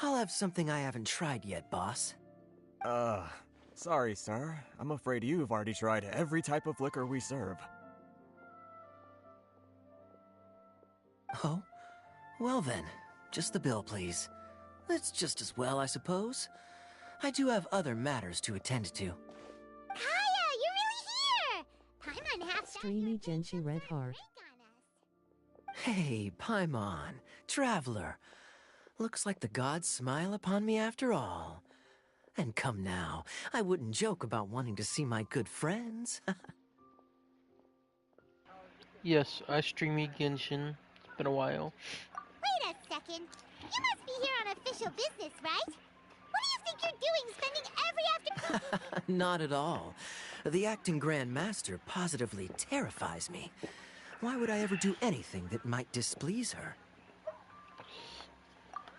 I'll have something I haven't tried yet, boss. Sorry, sir. I'm afraid you've already tried every type of liquor we serve. Oh? Well then, just the bill, please. That's just as well, I suppose. I do have other matters to attend to. Kaya, you're really here! Paimon half Streamy Genshin Red Heart. Hey, Paimon, traveler. Looks like the gods smile upon me after all. And come now, I wouldn't joke about wanting to see my good friends. Yes, I stream Genshin. It's been a while. Wait a second. You must be here on official business, right? What do you think you're doing spending every after... Not at all. The acting Grand Master positively terrifies me. Why would I ever do anything that might displease her?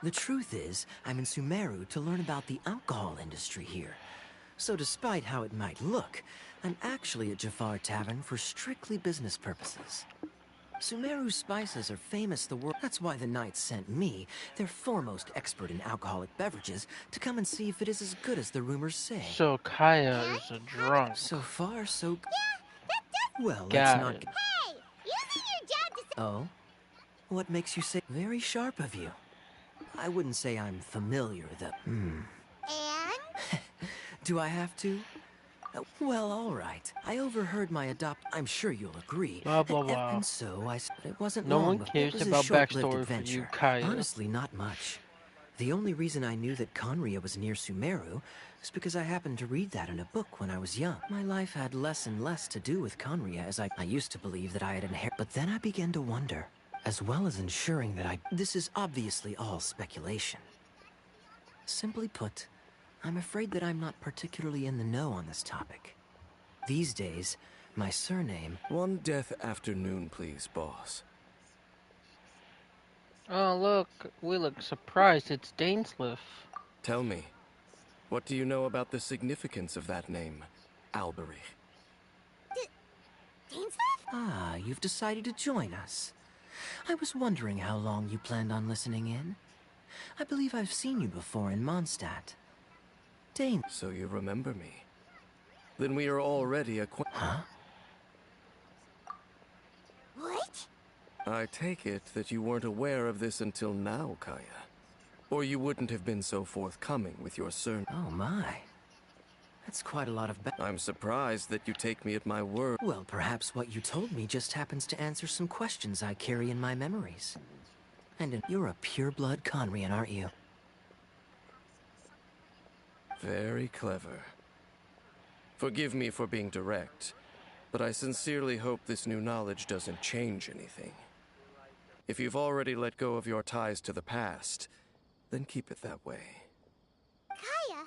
The truth is, I'm in Sumeru to learn about the alcohol industry here. So despite how it might look, I'm actually at Jafar Tavern for strictly business purposes. Sumeru spices are famous the world. That's why the Knights sent me, their foremost expert in alcoholic beverages, to come and see if it is as good as the rumors say. So Kaya is a drunk. So far, so good. Yeah, that does... Well, let's Got not... it. Hey! Using your job to... Oh? What makes you say... Very sharp of you. I wouldn't say I'm familiar, though. And? Do I have to? Well, all right. I overheard my I'm sure you'll agree. Blah, blah, blah. And so it wasn't No long. one cares it was about a short-lived backstory for adventure. you, Kaya. Honestly, not much. The only reason I knew that Conria was near Sumeru is because I happened to read that in a book when I was young. My life had less and less to do with Conria, as I used to believe that I had inherited. But then I began to wonder, as well as ensuring that this is obviously all speculation. Simply put, I'm afraid that I'm not particularly in the know on this topic. These days, my surname... One death afternoon, please, boss. Oh, look. We look surprised. It's Dainsliff. Tell me, what do you know about the significance of that name, Alberich? Dainsliff? Ah, you've decided to join us. I was wondering how long you planned on listening in. I believe I've seen you before in Mondstadt. Dane... So you remember me. Then we are already acquainted. Huh? What? I take it that you weren't aware of this until now, Kaya. Or you wouldn't have been so forthcoming with your surname. Oh my. That's quite a lot of I'm surprised that you take me at my word. Well, perhaps what you told me just happens to answer some questions I carry in my memories. And you're a pure-blood Conrian, aren't you? Very clever. Forgive me for being direct, but I sincerely hope this new knowledge doesn't change anything. If you've already let go of your ties to the past, then keep it that way. Kaya,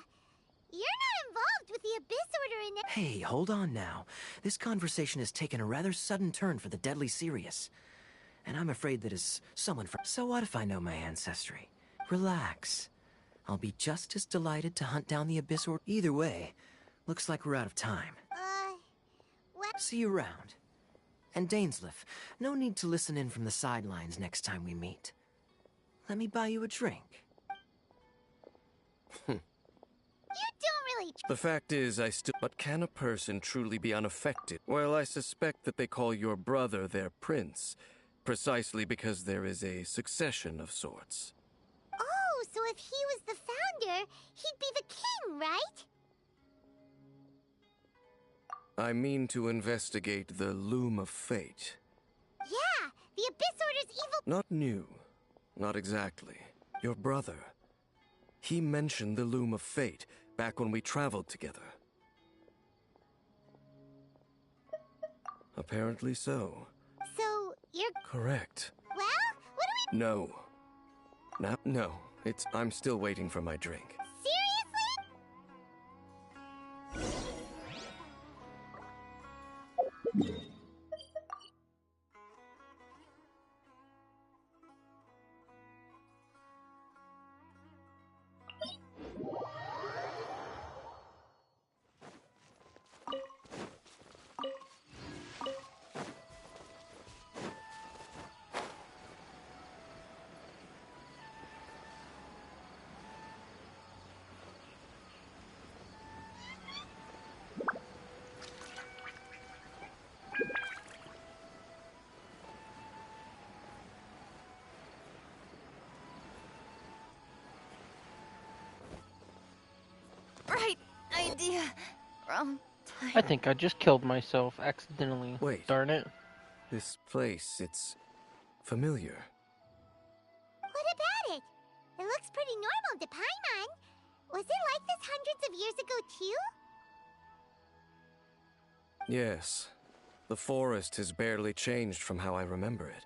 you're not involved with the Abyss Order in... Hey, hold on now. This conversation has taken a rather sudden turn for the deadly serious. And I'm afraid that as someone from... So what if I know my ancestry? Relax. I'll be just as delighted to hunt down the Abyss Order. Either way, looks like we're out of time. What? See you around. And Dainsliff, no need to listen in from the sidelines next time we meet. Let me buy you a drink. You don't really... The fact is, But can a person truly be unaffected? Well, I suspect that they call your brother their prince, precisely because there is a succession of sorts. Oh, so if he was the founder, he'd be the king, right? I mean to investigate the Loom of Fate. Yeah, the Abyss Order's evil... Not new. Not exactly. Your brother. He mentioned the Loom of Fate back when we traveled together. Apparently so. So, you're... Correct. Well, what do we... No. No. I'm still waiting for my drink. Seriously? Yeah, wrong time. I think I just killed myself accidentally. Wait. Darn it. This place, it's familiar. What about it? It looks pretty normal to Paimon. Was it like this hundreds of years ago, too? Yes. The forest has barely changed from how I remember it.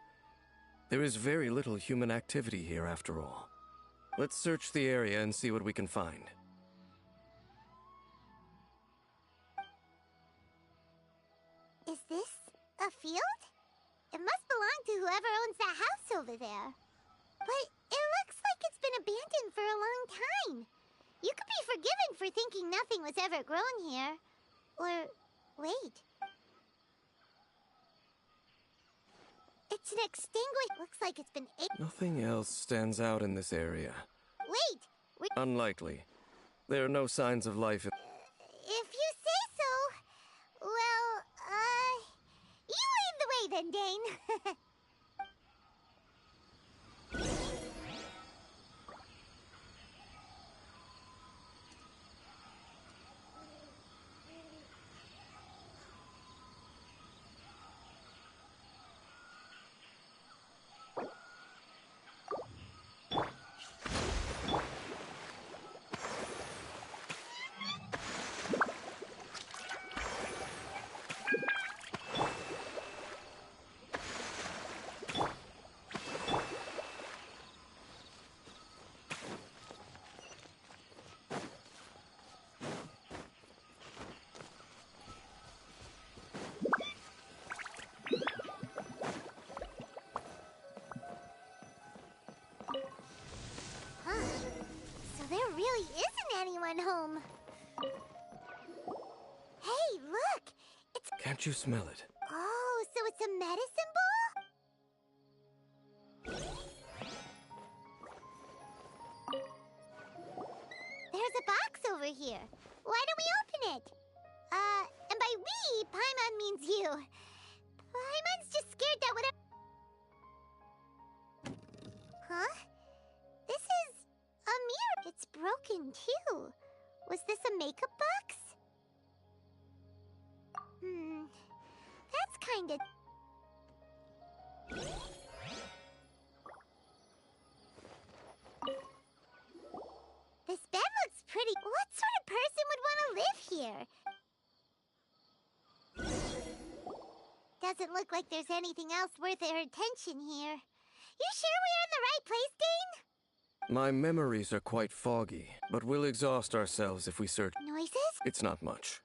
There is very little human activity here after all. Let's search the area and see what we can find. Is this a field? It must belong to whoever owns that house over there. But it looks like it's been abandoned for a long time. You could be forgiven for thinking nothing was ever grown here. Or, wait. It's an extinguished... Looks like it's been... Nothing else stands out in this area. Wait! Unlikely. There are no signs of life. If you say so... Well, you lead the way then, Dane. There really isn't anyone home. Hey, look! It's... Can't you smell it? Oh, so it's a medicine ball? There's a box over here. Why don't we open it? And by we, Paimon means you. Paimon's just scared that whatever... Huh? This is... a mirror. It's broken, too. Was this a makeup box? That's kind of... This bed looks pretty... What sort of person would want to live here? Doesn't look like there's anything else worth our attention here. You sure we're in the right place, Dane? My memories are quite foggy, but we'll exhaust ourselves if we search. Noises? It's not much.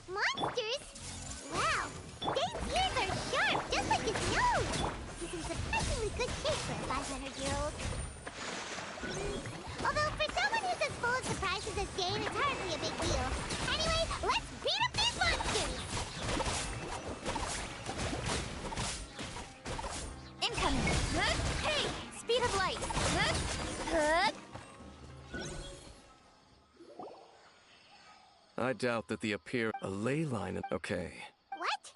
Monsters? Wow, Dave's ears are sharp, just like his nose. He's in surprisingly good shape for a 500-year-old. Although for someone who's as full of surprises as Dane, it's hardly a big deal. Anyway, let's beat up these monsters! Incoming! Huh? Hey! Speed of light! Huh? Huh? I doubt that the appear a ley line. Okay. What?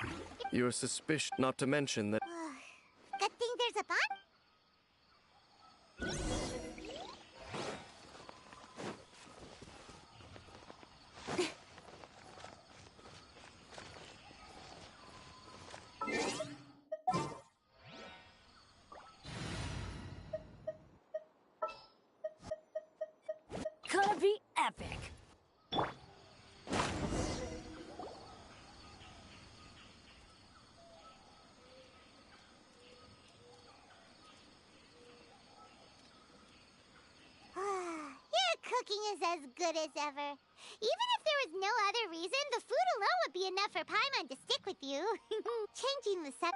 You're suspicious, not to mention that. Good thing there's a bot? Gonna be epic! Your cooking is as good as ever. Even if there was no other reason, the food alone would be enough for Paimon to stick with you. Changing the set.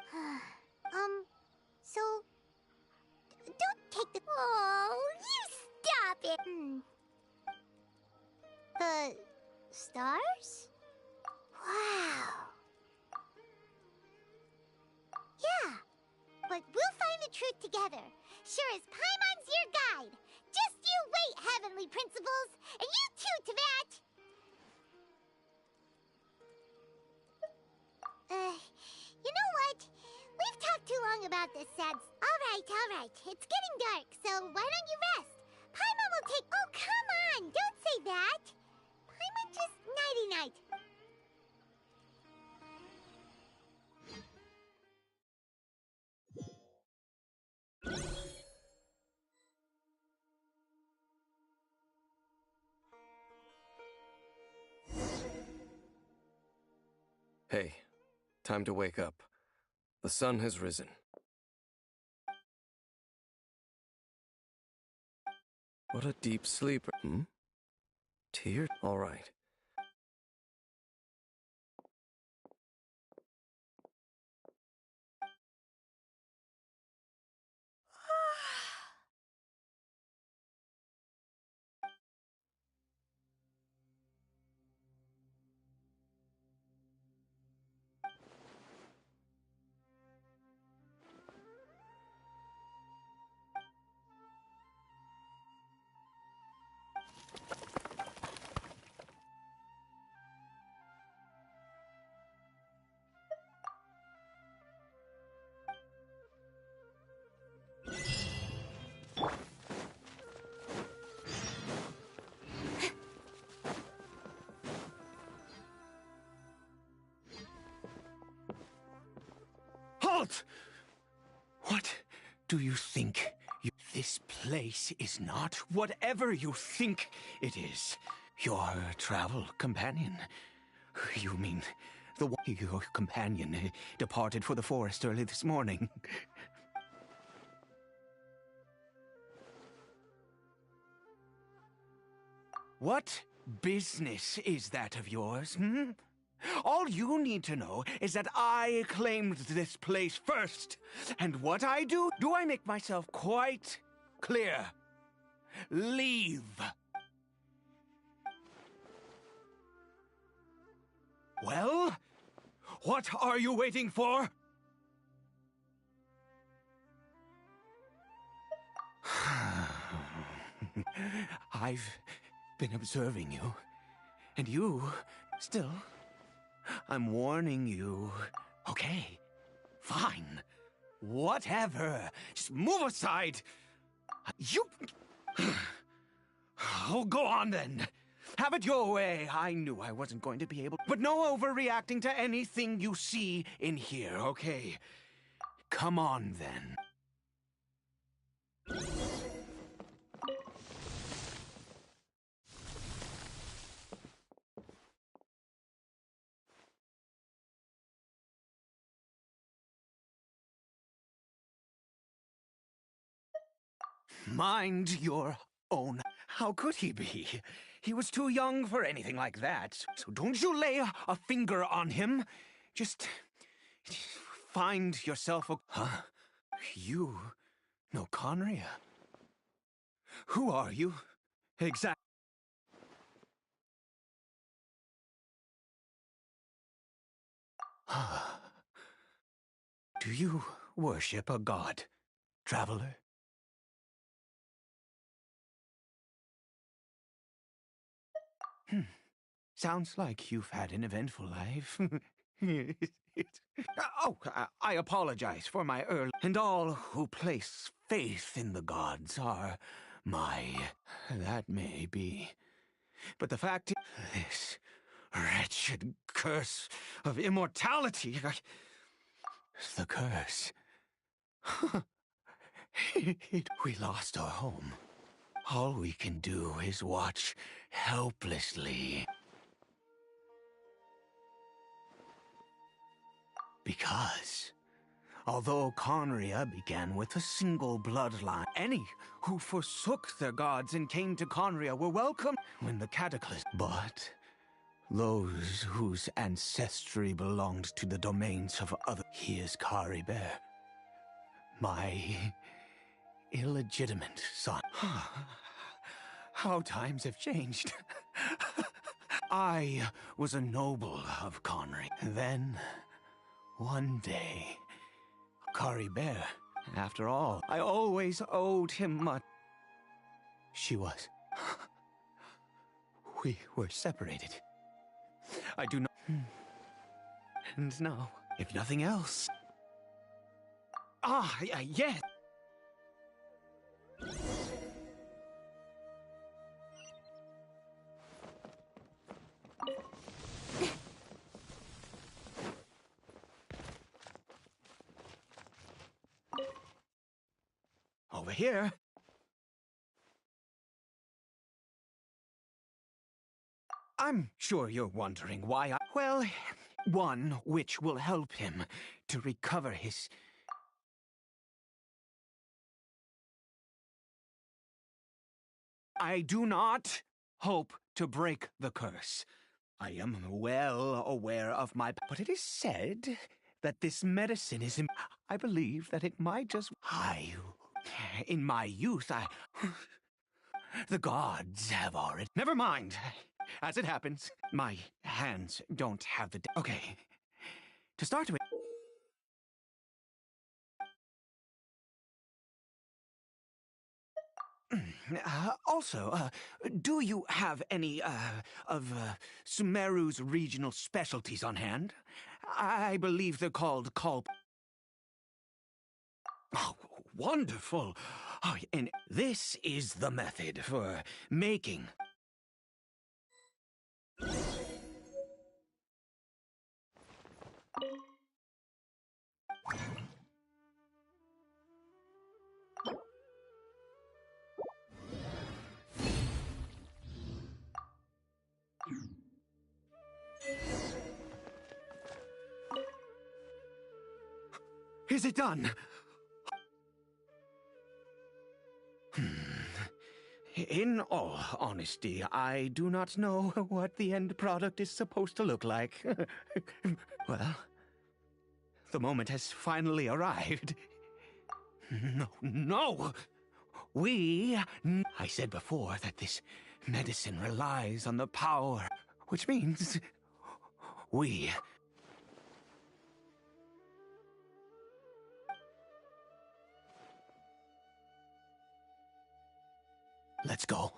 So... Don't take the... Oh, you stop it! The... stars? Wow. Yeah, but we'll find the truth together. Sure as Paimon's your guide. Just you wait, heavenly principles! And you too, Teyvat! You know what? We've talked too long about this, Sads. Alright, It's alright. It's getting dark, so why don't you rest? Paimon will take... Oh, come on! Don't say that! Paimon just nighty-night. Hey, time to wake up. The sun has risen. What a deep sleeper. Tear? All right. Halt! What do you think? This place is not whatever you think it is. Your travel companion. You mean the one your companion departed for the forest early this morning? What business is that of yours, All you need to know is that I claimed this place first. And what I do I make myself quite clear. Leave. Well, what are you waiting for? I've been observing you, and you still... I'm warning you. Okay, fine. Whatever. Just move aside. You... Oh, go on then. Have it your way. I knew I wasn't going to be able... But no overreacting to anything you see in here, okay? Come on then. Mind your own. How could he be? He was too young for anything like that. So don't you lay a finger on him. Just find yourself a... Huh? You know Conria? Who are you? Exactly. Do you worship a god, traveler? Sounds like you've had an eventful life. I apologize for my early... And all who place faith in the gods are my... That may be. But the fact is, this wretched curse of immortality... The curse... We lost our home. All we can do is watch helplessly. Because, although Conria began with a single bloodline, any who forsook their gods and came to Conria were welcome when the cataclysm. But those whose ancestry belonged to the domains of other... He is Kari Bear, my illegitimate son. How times have changed. I was a noble of Conria. Then... one day, Kari Bear. After all, I always owed him much. She was. We were separated. I do not... And now, if nothing else... yes! over here. I'm sure you're wondering why I... Well, one which will help him to recover his... I do not hope to break the curse. I am well aware of my... But it is said that this medicine is... I believe that it might just... In my youth, The gods have already... Never mind. As it happens, my hands don't have the... Okay. To start with... Also, do you have any, of Sumeru's regional specialties on hand? I believe they're called Oh, wonderful! Oh, and this is the method for making... Is it done? In all honesty, I do not know what the end product is supposed to look like. Well, the moment has finally arrived. No! I said before that this medicine relies on the power, which means we... Let's go.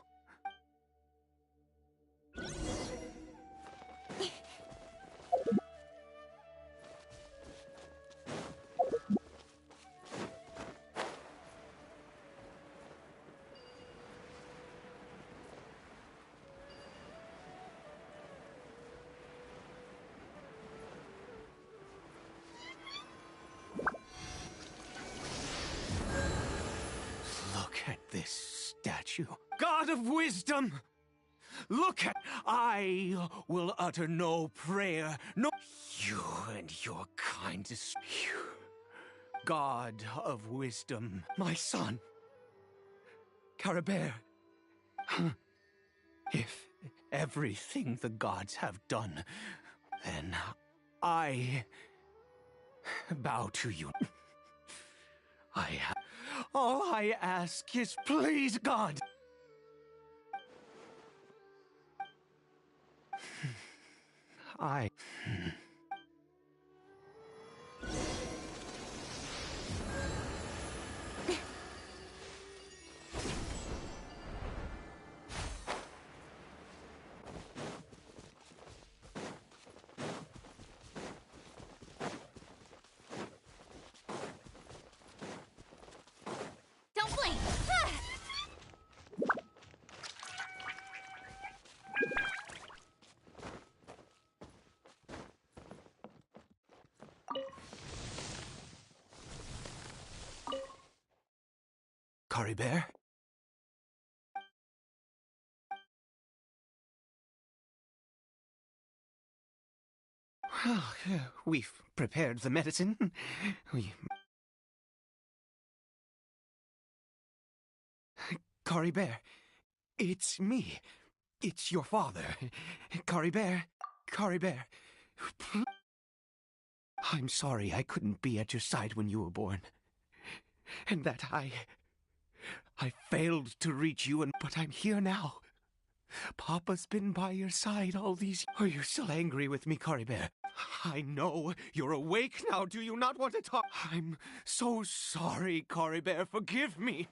Look at this statue. God of wisdom! Look at... I will utter no prayer, no... You and your kindest... You... God of wisdom, my son. Caribert. If everything the gods have done, then I bow to you. All I ask is, please, God. Don't blink! Caribert? Well, we've prepared the medicine. Caribert, it's me. It's your father. Caribert. I'm sorry I couldn't be at your side when you were born. And that I failed to reach you, but I'm here now. Papa's been by your side all these... Are you still angry with me, Caribert? I know you're awake now. Do you not want to talk? I'm so sorry, Caribert. Forgive me.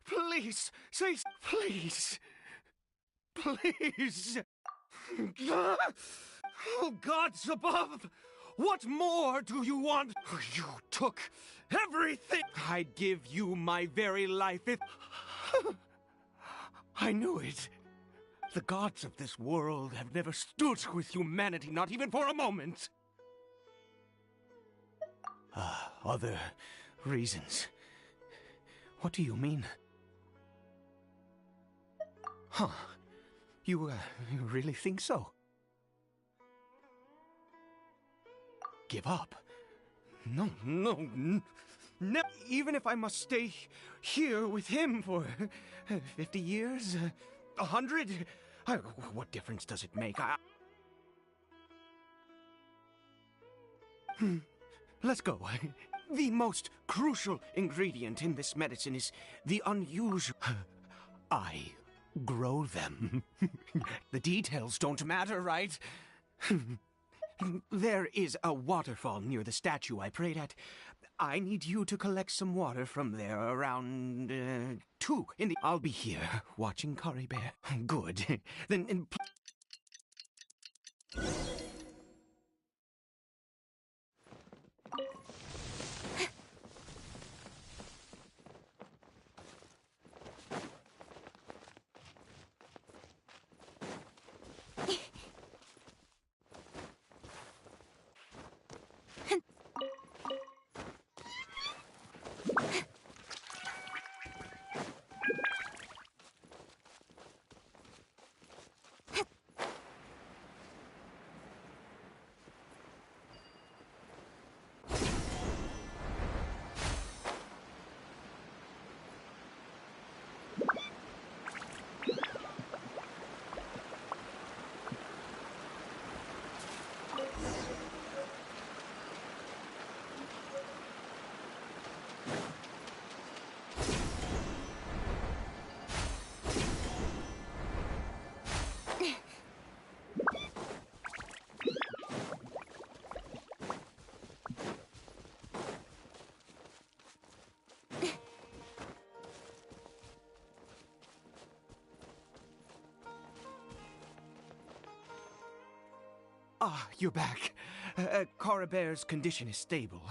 Please, say... Please. Please. Oh, gods above! What more do you want? You took everything! I'd give you my very life if... I knew it. The gods of this world have never stood with humanity, not even for a moment. Other reasons. What do you mean? Huh. You really think so? Give up? No, no, even if I must stay here with him for 50 years, 100, what difference does it make? Let's go. The most crucial ingredient in this medicine is the unusual. I grow them. The details don't matter, right? There is a waterfall near the statue I prayed at. I need you to collect some water from there around 2 in the... I'll be here watching Kari Bear. Good. Then... Ah, you're back. Kara Bear's condition is stable.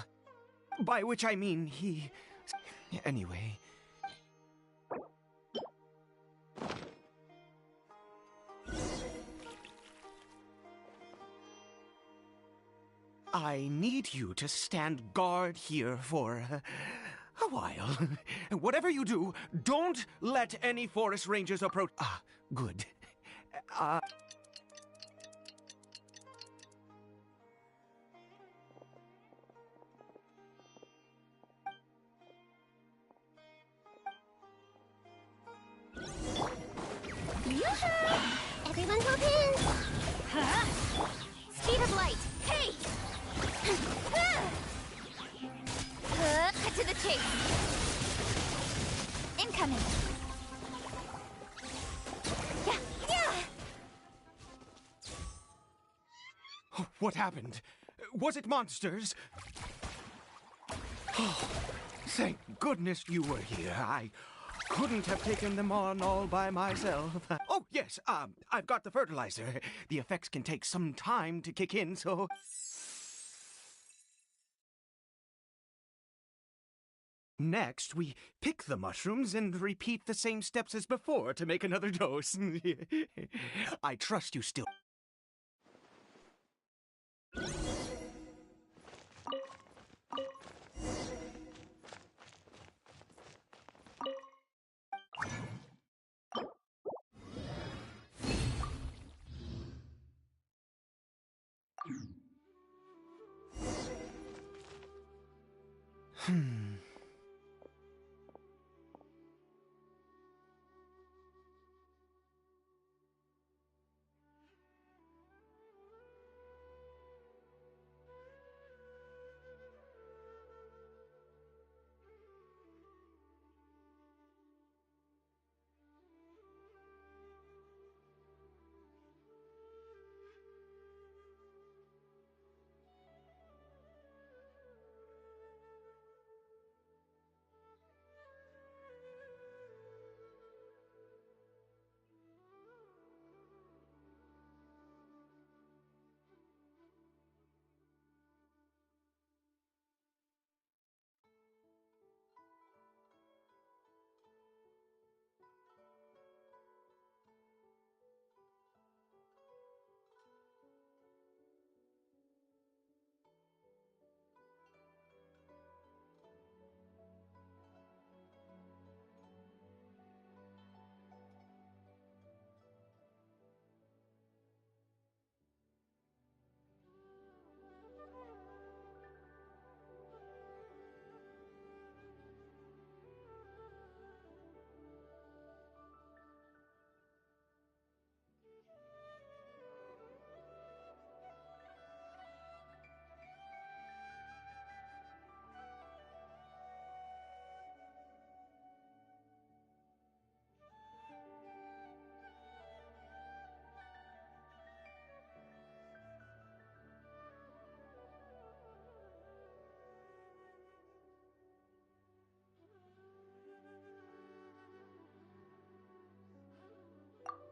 By which I mean he... Anyway... I need you to stand guard here for a while. Whatever you do, don't let any forest rangers approach... Ah, good. Everyone hold hands! Huh? Speed of light! Hey! Cut to the chase! Incoming! Yeah! Yeah! What happened? Was it monsters? Oh, thank goodness you were here. I couldn't have taken them on all by myself. Oh, yes, I've got the fertilizer. The effects can take some time to kick in, so... Next, we pick the mushrooms and repeat the same steps as before to make another dose. I trust you still...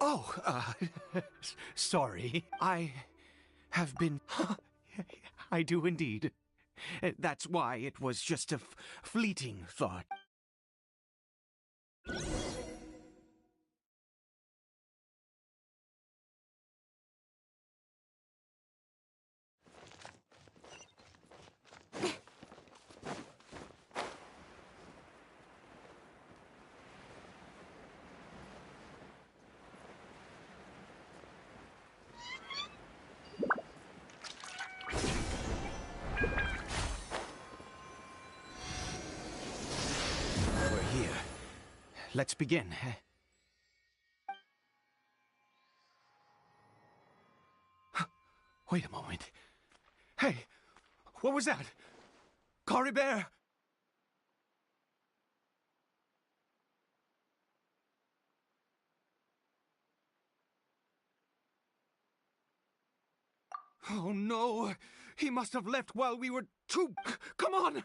Oh, sorry. I have been... I do indeed. That's why it was just a fleeting thought. We're here. Let's begin. Wait a moment. Hey, what was that? Cory Bear! Oh no! He must have left while we were too... Come on!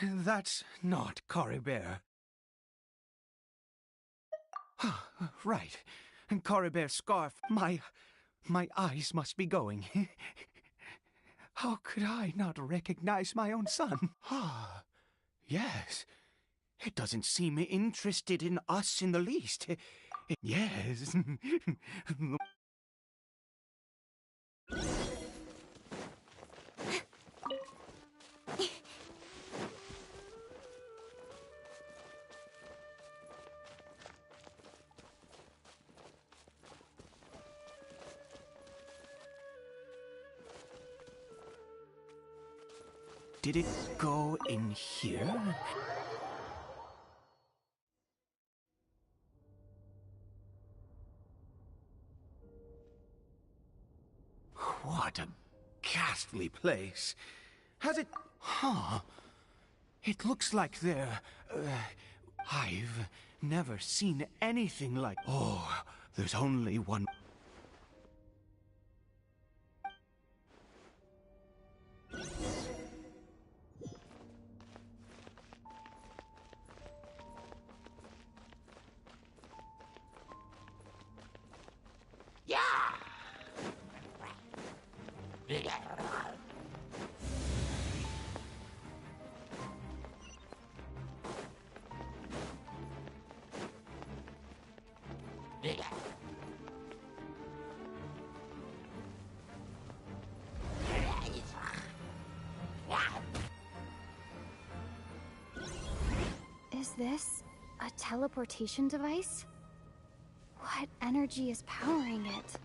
That's not Cory Bear. Right. Cory Bear's scarf. My eyes must be going. How could I not recognize my own son? Ah, yes. It doesn't seem interested in us in the least. Yes. Did it go in here? What a ghastly place. Has it... Huh. It looks like there... I've never seen anything like... Oh, there's only one... Is this a teleportation device? What energy is powering it?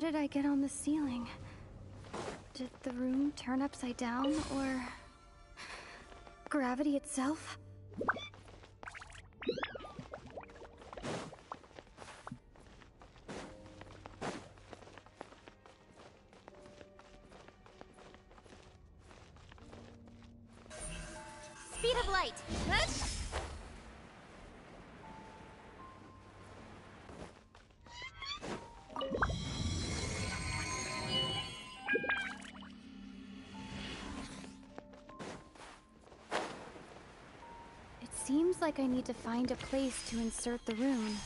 did I get on the ceiling? Did the room turn upside down, or gravity itself? Speed of light. It seems like I need to find a place to insert the rune.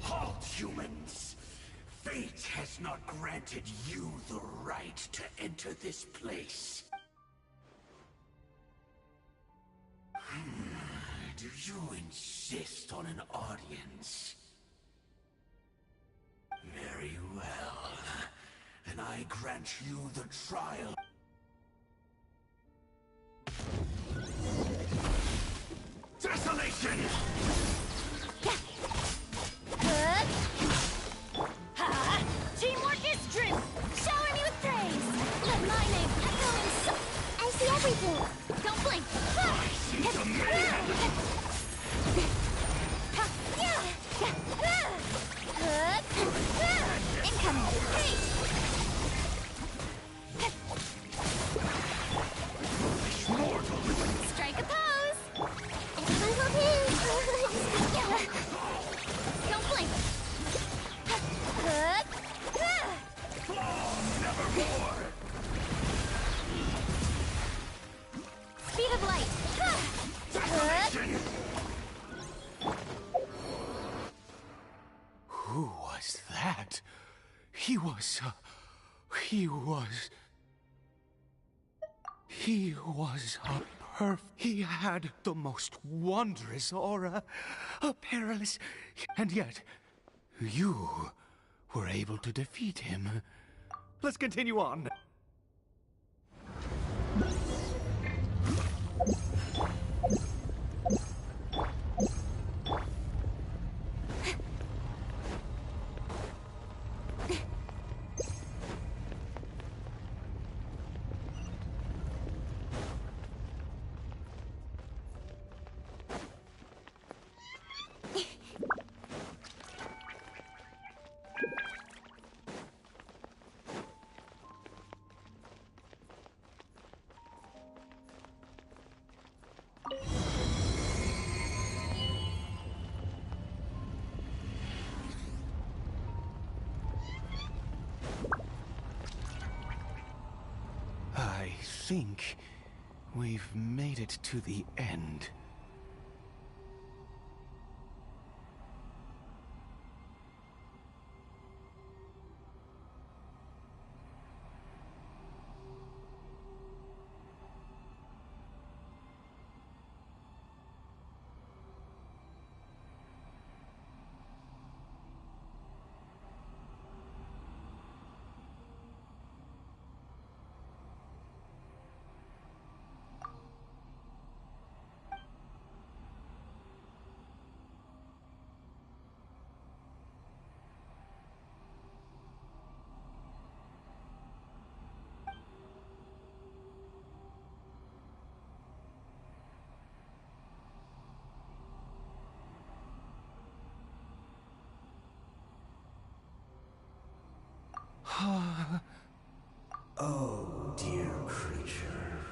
Halt, humans! Fate has not granted you the right to enter this place. Do you insist on an audience? Very well. Then I grant you the trial. Desolation! Teamwork is strength! Shower me with praise! Let my name echo in I see everything! Don't blink! I see the mayhem! Incoming! Hey! Strike a pose! Everyone will Don't blink! Nevermore! Speed of light! Desolation! Who was that? He was a he had the most wondrous aura, a perilous, and yet you were able to defeat him. Let's continue on. I think we've made it to the end. Oh, dear creature,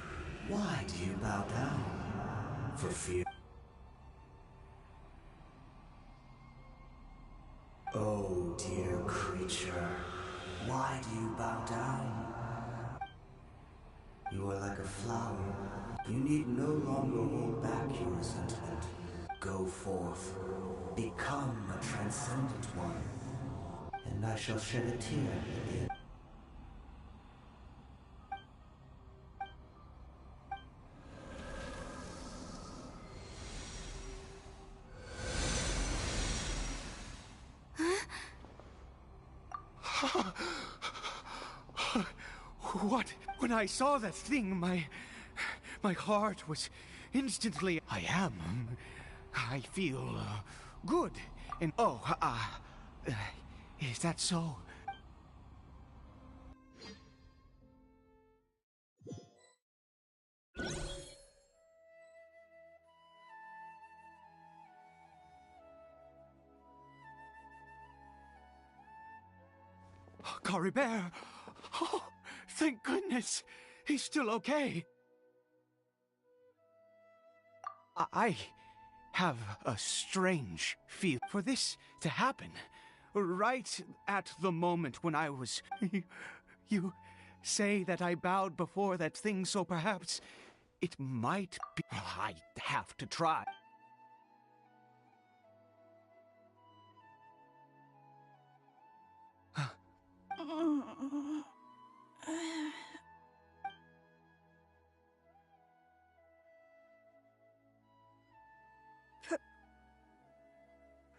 why do you bow down? For fear? Oh, dear creature, why do you bow down? You are like a flower. You need no longer hold back your resentment. Go forth, become a transcendent one, and I shall shed a tear at the end. What? When I saw that thing, my heart was instantly. I feel good. And is that so? Cory Bear! Oh, thank goodness! He's still okay. I have a strange feel for this to happen. Right at the moment when I was... You say that I bowed before that thing, so perhaps it might be... I have to try.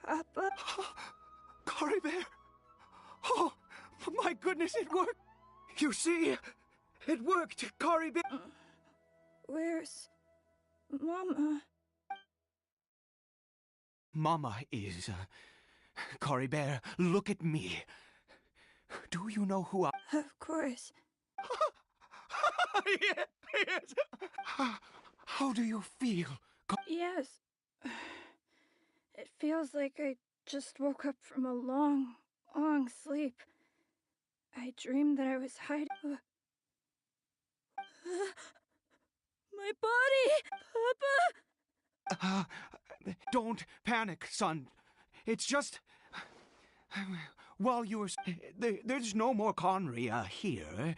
Papa? Cory Bear! Oh, my goodness, it worked! You see? It worked, Cory Bear! Where's Mama? Mama is... Cory Bear, look at me. Do you know who I... Of course. Yes! How do you feel? Yes. It feels like I just woke up from a long, long sleep. I dreamed that I was hiding... My body! Papa! Don't panic, son. It's just... While you were... There's no more Conria here.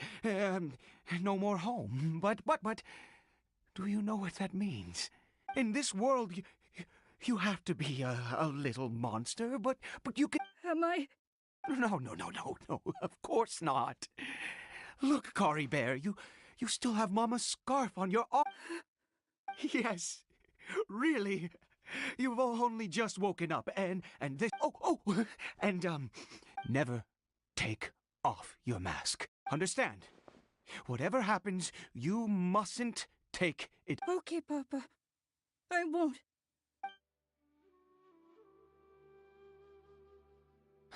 No more home. But... Do you know what that means? In this world, you have to be a little monster, but you can... Am I... No, of course not. Look, Cory Bear, you still have Mama's scarf on your arm. Yes, really. You've only just woken up, and this... and never take off your mask. Understand? Whatever happens, you mustn't take it... Okay, Papa. I won't.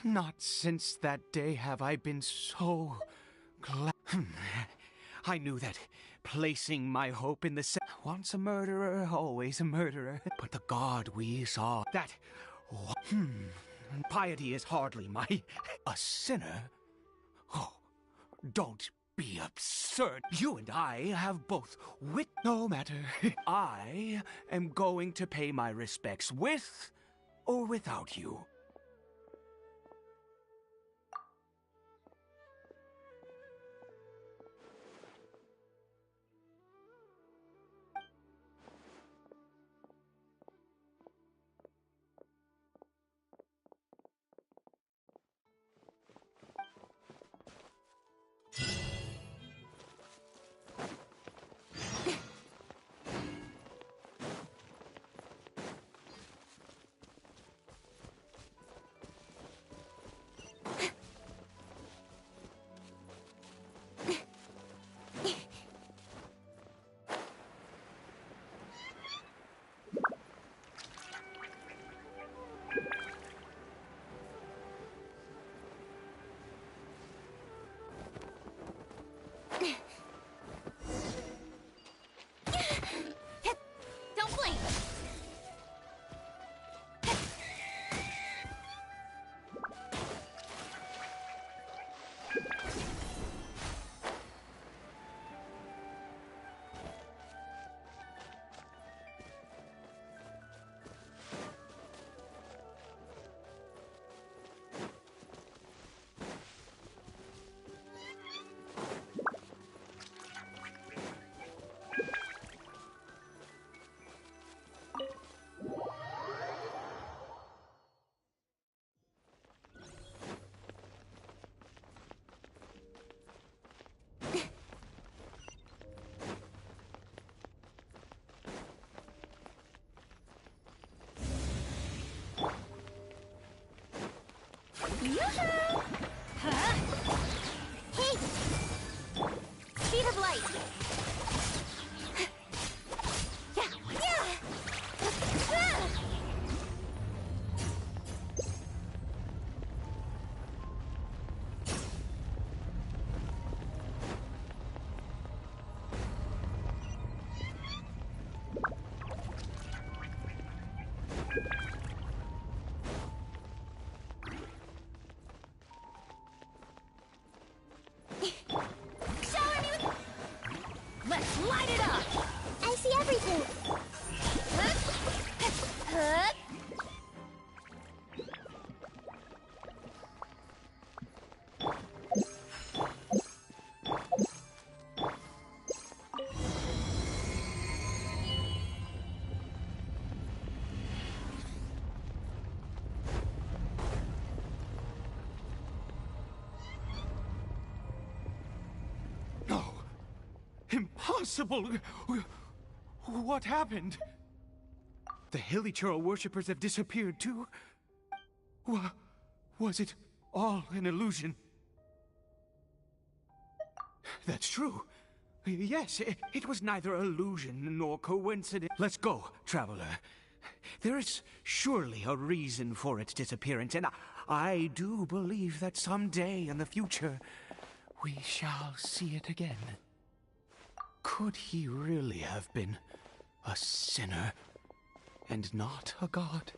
Not since that day have I been so glad. I knew that placing my hope in the once a murderer, always a murderer. But the God we saw, that... piety is hardly my... A sinner? Oh, don't be absurd. You and I have both wit... No matter. I am going to pay my respects with or without you. Yoo-hoo! Huh? Hey! Speed of light! Yeah! Yeah! Shower me with... Let's light it up! I see everything! Huh? Huh? No. Impossible. What happened? The Hilly-Churl worshippers have disappeared too? Was it all an illusion? That's true. Yes, it was neither illusion nor coincidence. Let's go, traveler. There is surely a reason for its disappearance, and I do believe that someday in the future we shall see it again. Could he really have been a sinner and not a god?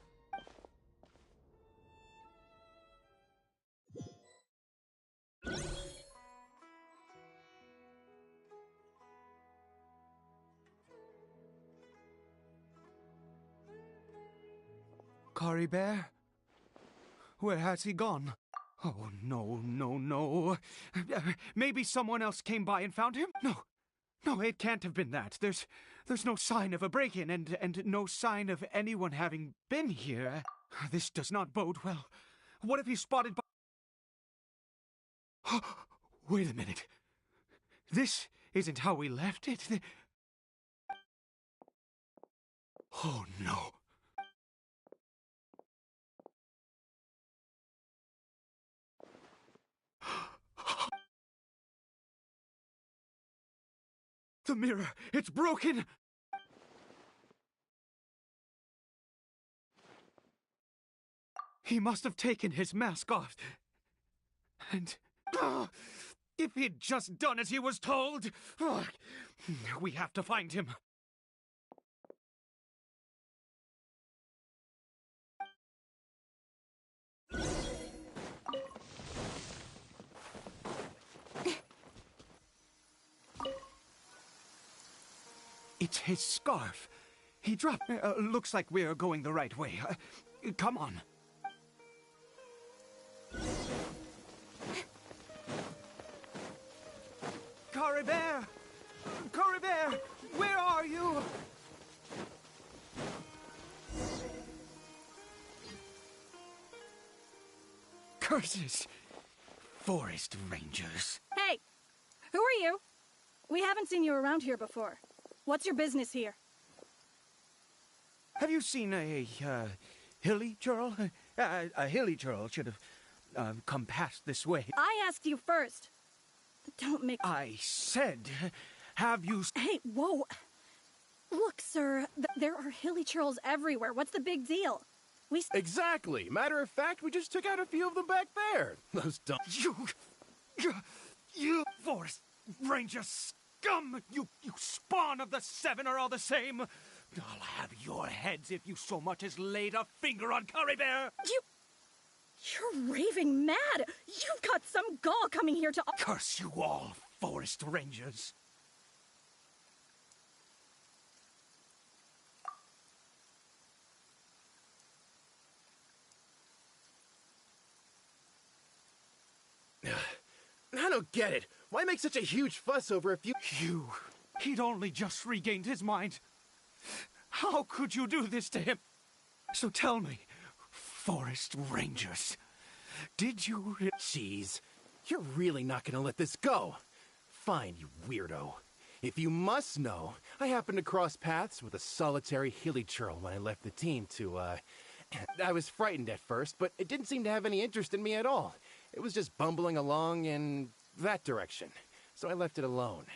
Kari Bear? Where has he gone? Oh, no, no, no. Maybe someone else came by and found him? No, it can't have been that. There's no sign of a break-in and no sign of anyone having been here. This does not bode well. What if he's spotted by... Wait a minute. This isn't how we left it. Oh, no. The mirror! It's broken! He must have taken his mask off. And... if he'd just done as he was told! We have to find him. It's his scarf. He dropped... looks like we're going the right way. Come on. Kari Bear! Kari Bear! Where are you? Curses! Forest Rangers. Hey! Who are you? We haven't seen you around here before. What's your business here? Have you seen a Hilly-Churl? A Hilly-Churl should have come past this way. I asked you first. Don't make... I said, have you... Hey, whoa! Look, sir, there are Hilly-Churls everywhere. What's the big deal? Exactly. Matter of fact, we just took out a few of them back there. Those dumb... You Forest Ranger scum! You spawn of the Seven are all the same. I'll have your heads if you so much as laid a finger on Kari Bear. You're raving mad! You've got some gall coming here to... Curse you all, Forest Rangers. I don't get it. Why make such a huge fuss over a few... He'd only just regained his mind. How could you do this to him? So tell me, Forest Rangers, did you... Jeez, you're really not gonna let this go. Fine, you weirdo. If you must know, I happened to cross paths with a solitary Hilly-Churl when I left the team to, I was frightened at first, but it didn't seem to have any interest in me at all. It was just bumbling along in that direction, so I left it alone.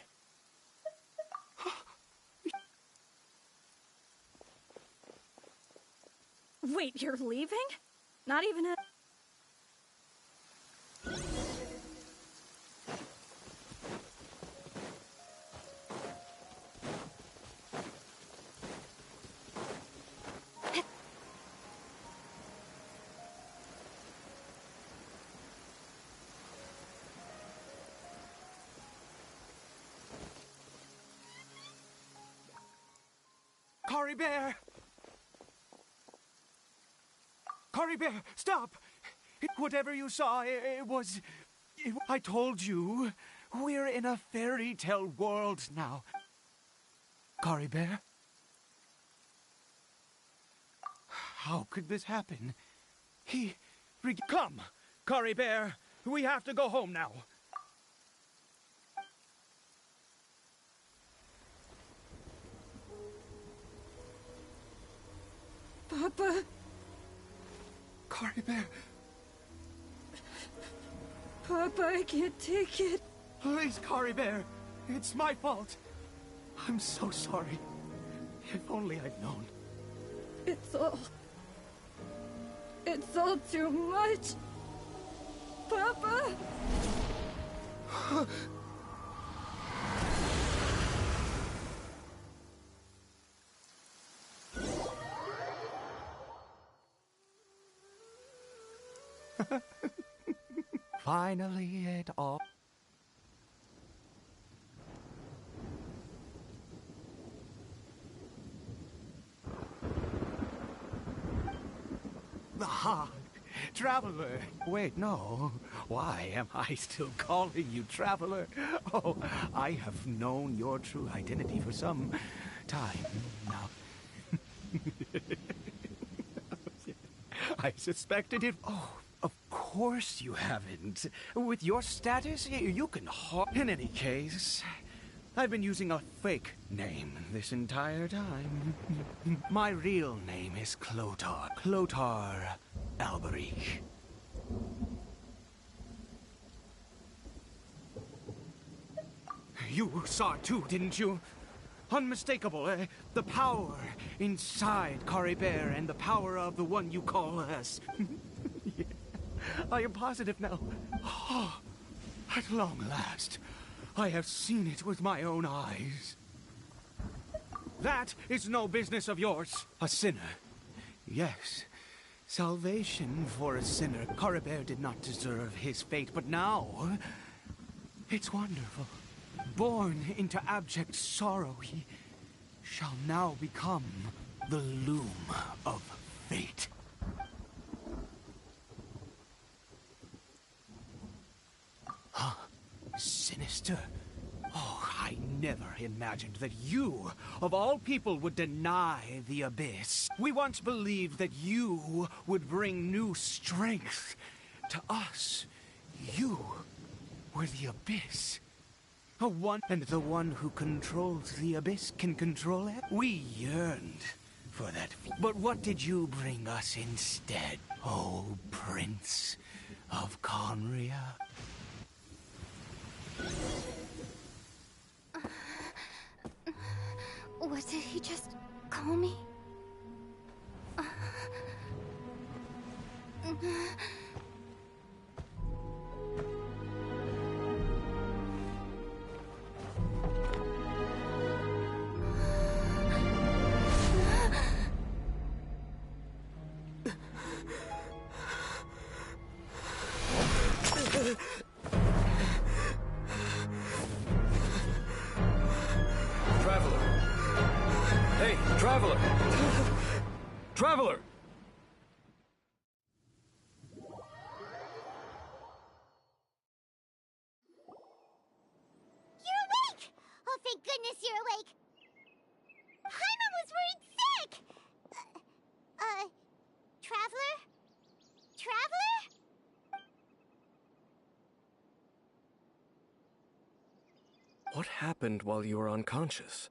Wait, you're leaving? Not even a... Cory Bear! Cory Bear, stop! Whatever you saw, I told you, we're in a fairy tale world now. Cory Bear? How could this happen? Come, Cory Bear, we have to go home now. Papa... Cory Bear, Papa, I can't take it. please, Cory Bear, it's my fault. I'm so sorry. If only I'd known. It's all too much. Papa! Finally, it all... Ah, Traveler. Wait, no. Why am I still calling you Traveler? Oh, I have known your true identity for some time now. I suspected it. Oh, of course you haven't. With your status, you can In any case, I've been using a fake name this entire time. My real name is Clotar. Clotar Alberich. You saw it too, didn't you? Unmistakable, the power inside Cory Bear and the power of the one you call us. Yeah, I am positive now. Oh, at long last, I have seen it with my own eyes. That is no business of yours. A sinner. Yes, salvation for a sinner. Cory Bear did not deserve his fate, but now, it's wonderful. Born into abject sorrow, he shall now become the loom of fate. Huh? Sinister? Oh, I never imagined that you, of all people, would deny the Abyss. We once believed that you would bring new strength to us. You were the Abyss. And the one who controls the Abyss can control it? We yearned for that. But what did you bring us instead, oh Prince of Conria? What did he just call me? Traveler! Hey, Traveler! Traveler! You're awake! Oh, thank goodness you're awake! Paimon was worried sick! Traveler? Traveler? What happened while you were unconscious?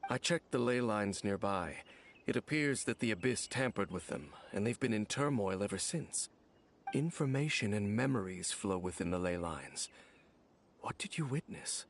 I checked the ley lines nearby, It appears that the Abyss tampered with them, and they've been in turmoil ever since. Information and memories flow within the ley lines. What did you witness?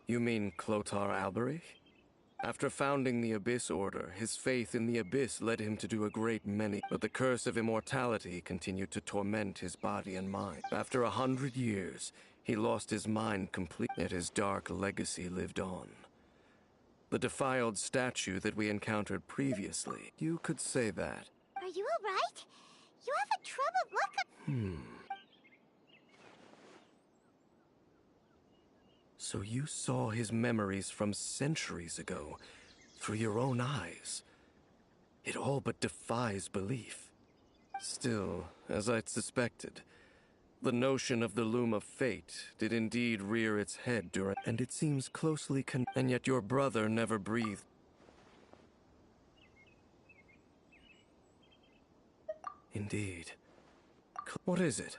You mean Clotar Alberich? After founding the Abyss Order, his faith in the Abyss led him to do a great many, but the curse of immortality continued to torment his body and mind. After 100 years, he lost his mind completely, yet his dark legacy lived on. The defiled statue that we encountered previously, you could say that. Are you alright? You have a troubled look. So you saw his memories from centuries ago, through your own eyes. It all but defies belief. Still, as I'd suspected, the notion of the Loom of Fate did indeed rear its head during, and it seems closely and yet your brother never breathed. Indeed. What is it?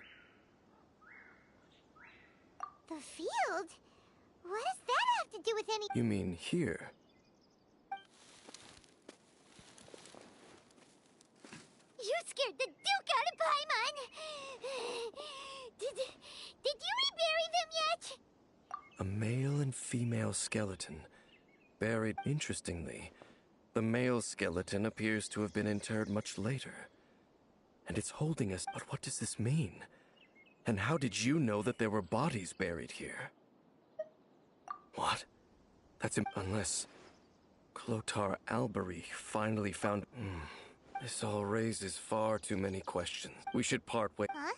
The field? What does that have to do with any— You mean here? You scared the Duke out of Paimon! Did you rebury them yet? A male and female skeleton, buried. Interestingly, the male skeleton appears to have been interred much later. And it's holding us. But what does this mean? And how did you know that there were bodies buried here? What? Unless Clotar Alberich finally found— This all raises far too many questions. We should part ways. Huh?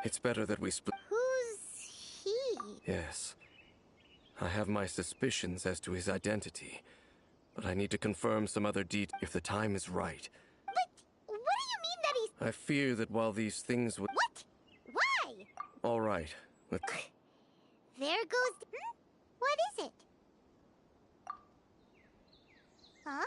It's better that we split. Who's he? Yes. I have my suspicions as to his identity, but I need to confirm some other details if the time is right. But what do you mean that he's— I fear that while these things would— What? Why? All right. There goes— What is it? Huh?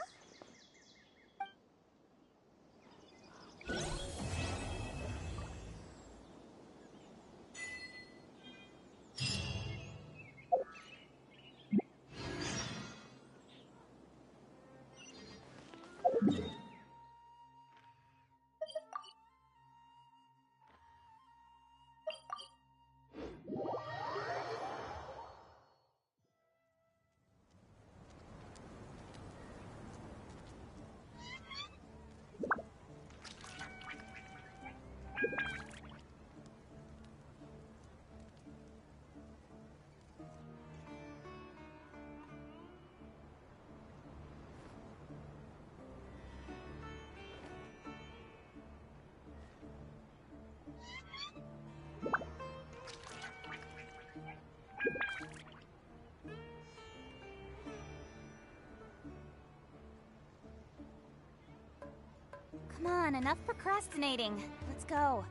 on, enough procrastinating. Let's go.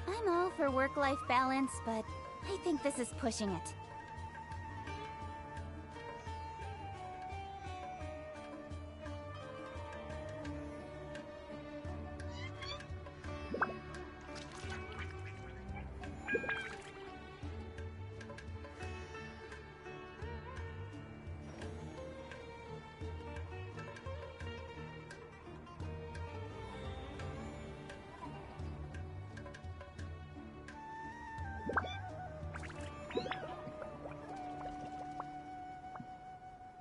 I'm all for work-life balance, but I think this is pushing it.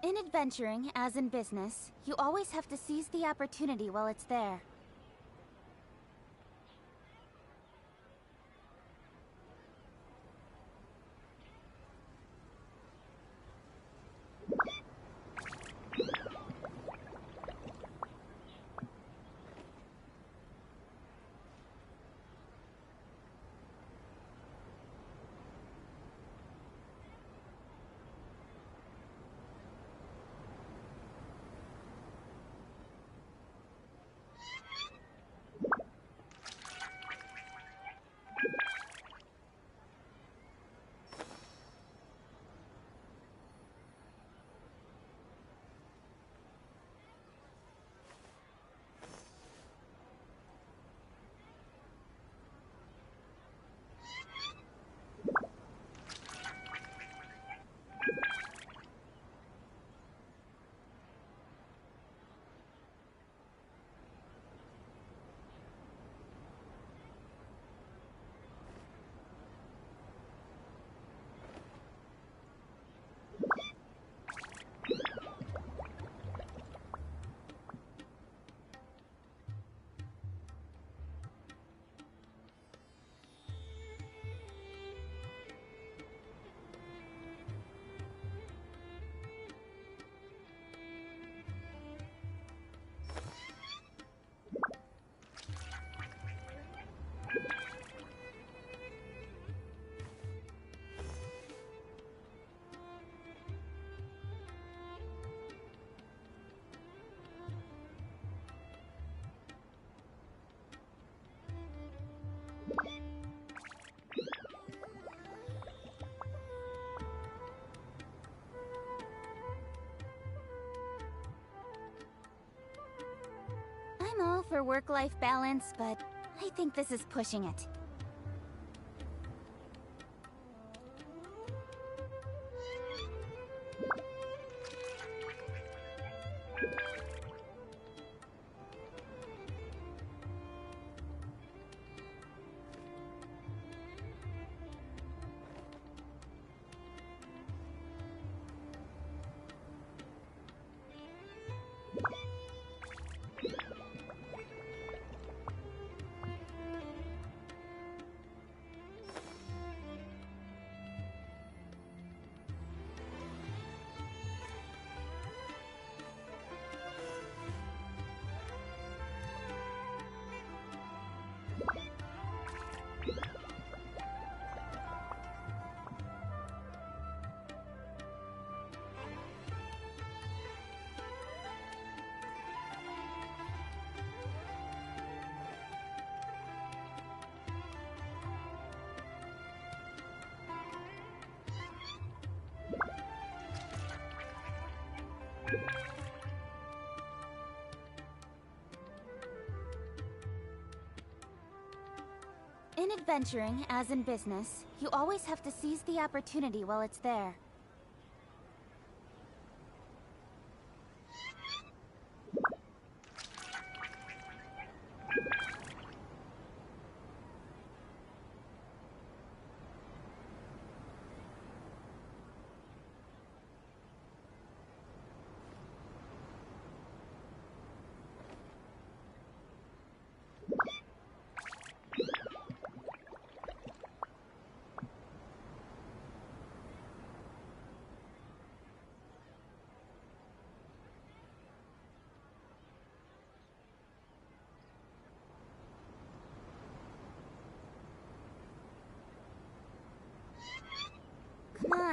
In adventuring, as in business, you always have to seize the opportunity while it's there. I'm all for work-life balance, but I think this is pushing it. In adventuring, as in business, you always have to seize the opportunity while it's there.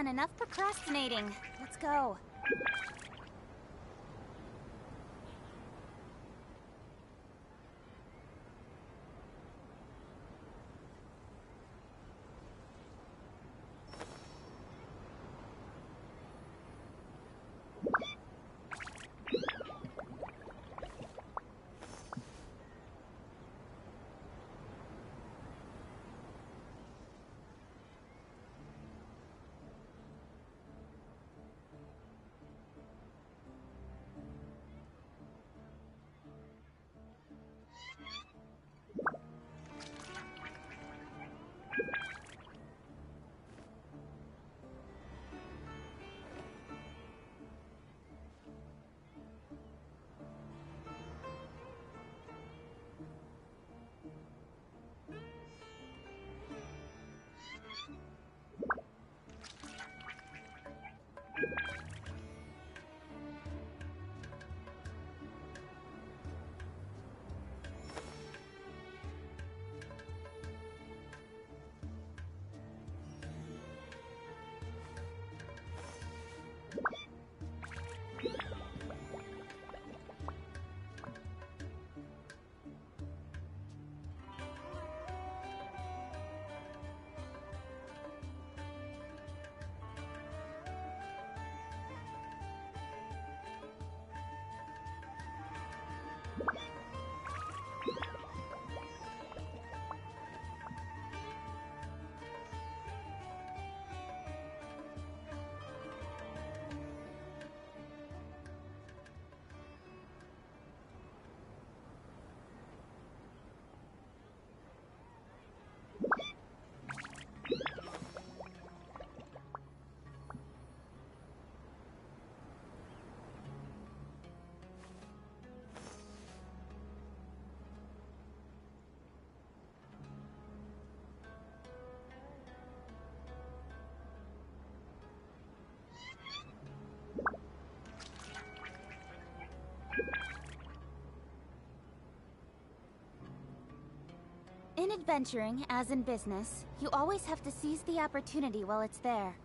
on, enough procrastinating. Let's go. In adventuring, as in business, you always have to seize the opportunity while it's there.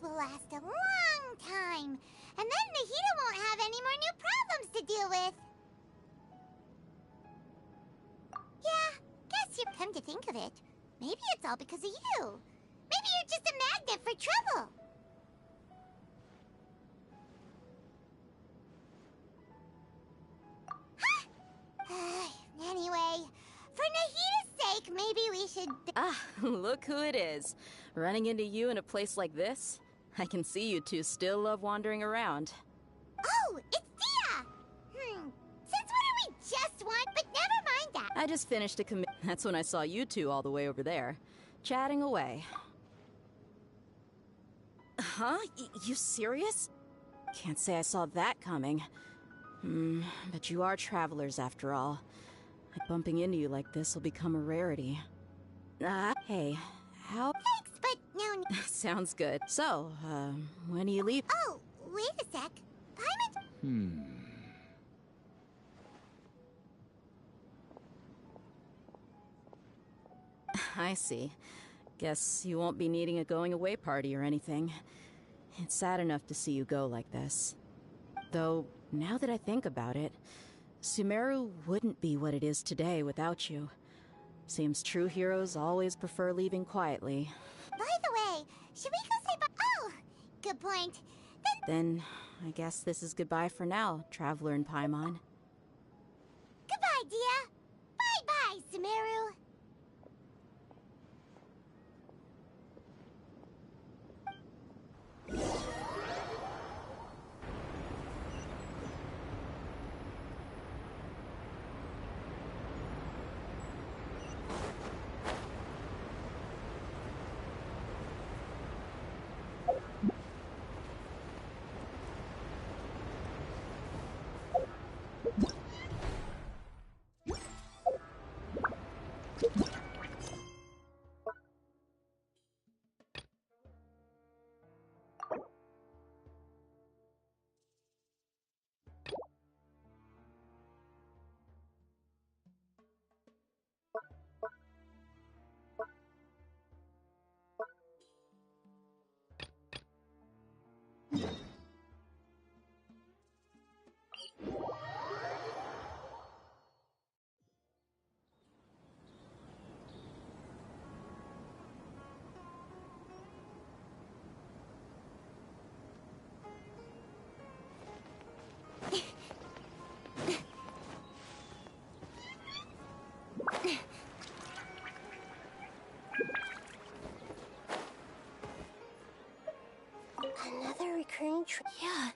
Will last a long time, and then Nahida won't have any more new problems to deal with. Yeah, guess you come to think of it. Maybe it's all because of you. Maybe you're just a magnet for trouble. Anyway, for Nahida's sake, maybe we should... Ah, look who it is. Running into you in a place like this? I can see you two still love wandering around. Oh, it's Dia! Since when are we just one? But never mind that. I just finished a commit. That's when I saw you two all the way over there, chatting away. Huh? You serious? Can't say I saw that coming. But you are travelers after all. Bumping into you like this will become a rarity. Hey, how... Thanks, but no... Sounds good. So, when do you leave? Oh, wait a sec. Paimon... I see. Guess you won't be needing a going-away party or anything. It's sad enough to see you go like this. Though, now that I think about it, Sumeru wouldn't be what it is today without you. Seems true heroes always prefer leaving quietly. By the way, should we go say bye? Oh, good point. Then, I guess this is goodbye for now, Traveler in Paimon. Goodbye, Dia. Bye-bye, Sumeru. Another recurring yeah.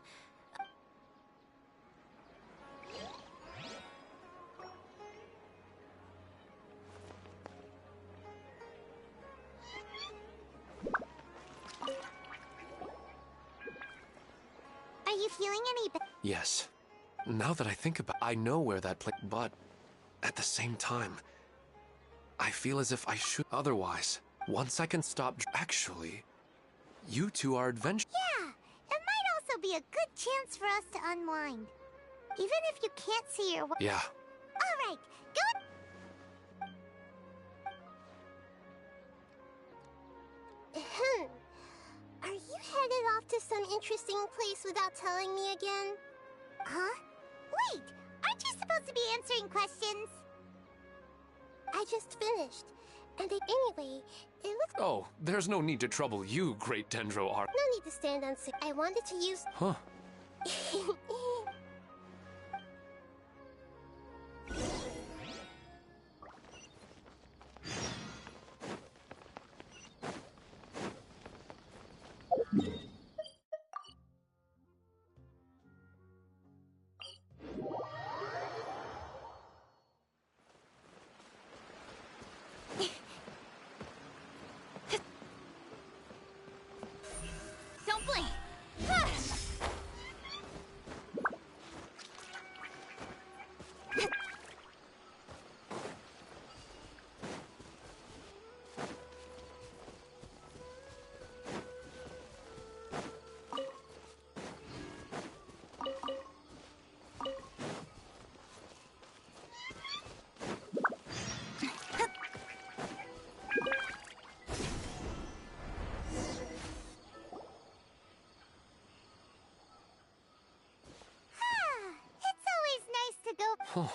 Are you feeling any better? Yes. Now that I think about it, I know where that place, but at the same time, I feel as if I should. Otherwise, once I can stop. Actually, you two are adventurous. Yeah, it might also be a good chance for us to unwind. Even if you can't see your way. Yeah. All right, go. Are you headed off to some interesting place without telling me again? Huh? Wait, aren't you supposed to be answering questions? I just finished. And anyway, it looks... Oh, there's no need to trouble you, Great Dendro Art. No need to stand on... I wanted to use... Huh. Don't blink! Huh.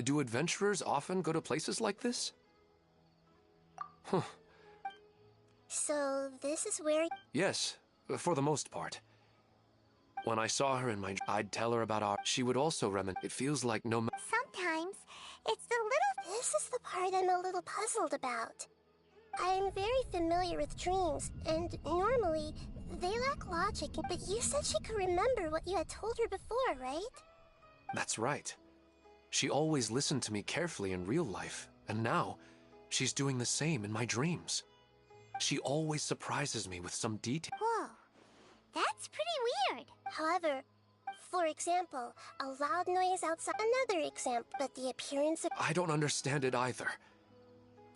Do adventurers often go to places like this? Huh. So, this is where... Yes, for the most part. When I saw her in my... I'd tell her about our... She would also reminisce. It feels like no... Sometimes, it's the little... This is the part I'm a little puzzled about. I'm very familiar with dreams, and normally, they lack logic. But you said she could remember what you had told her before, right? That's right. She always listened to me carefully in real life, and now, she's doing the same in my dreams. She always surprises me with some detail. Whoa, that's pretty weird. However, for example, a loud noise outside. Another example, but the appearance of... I don't understand it either.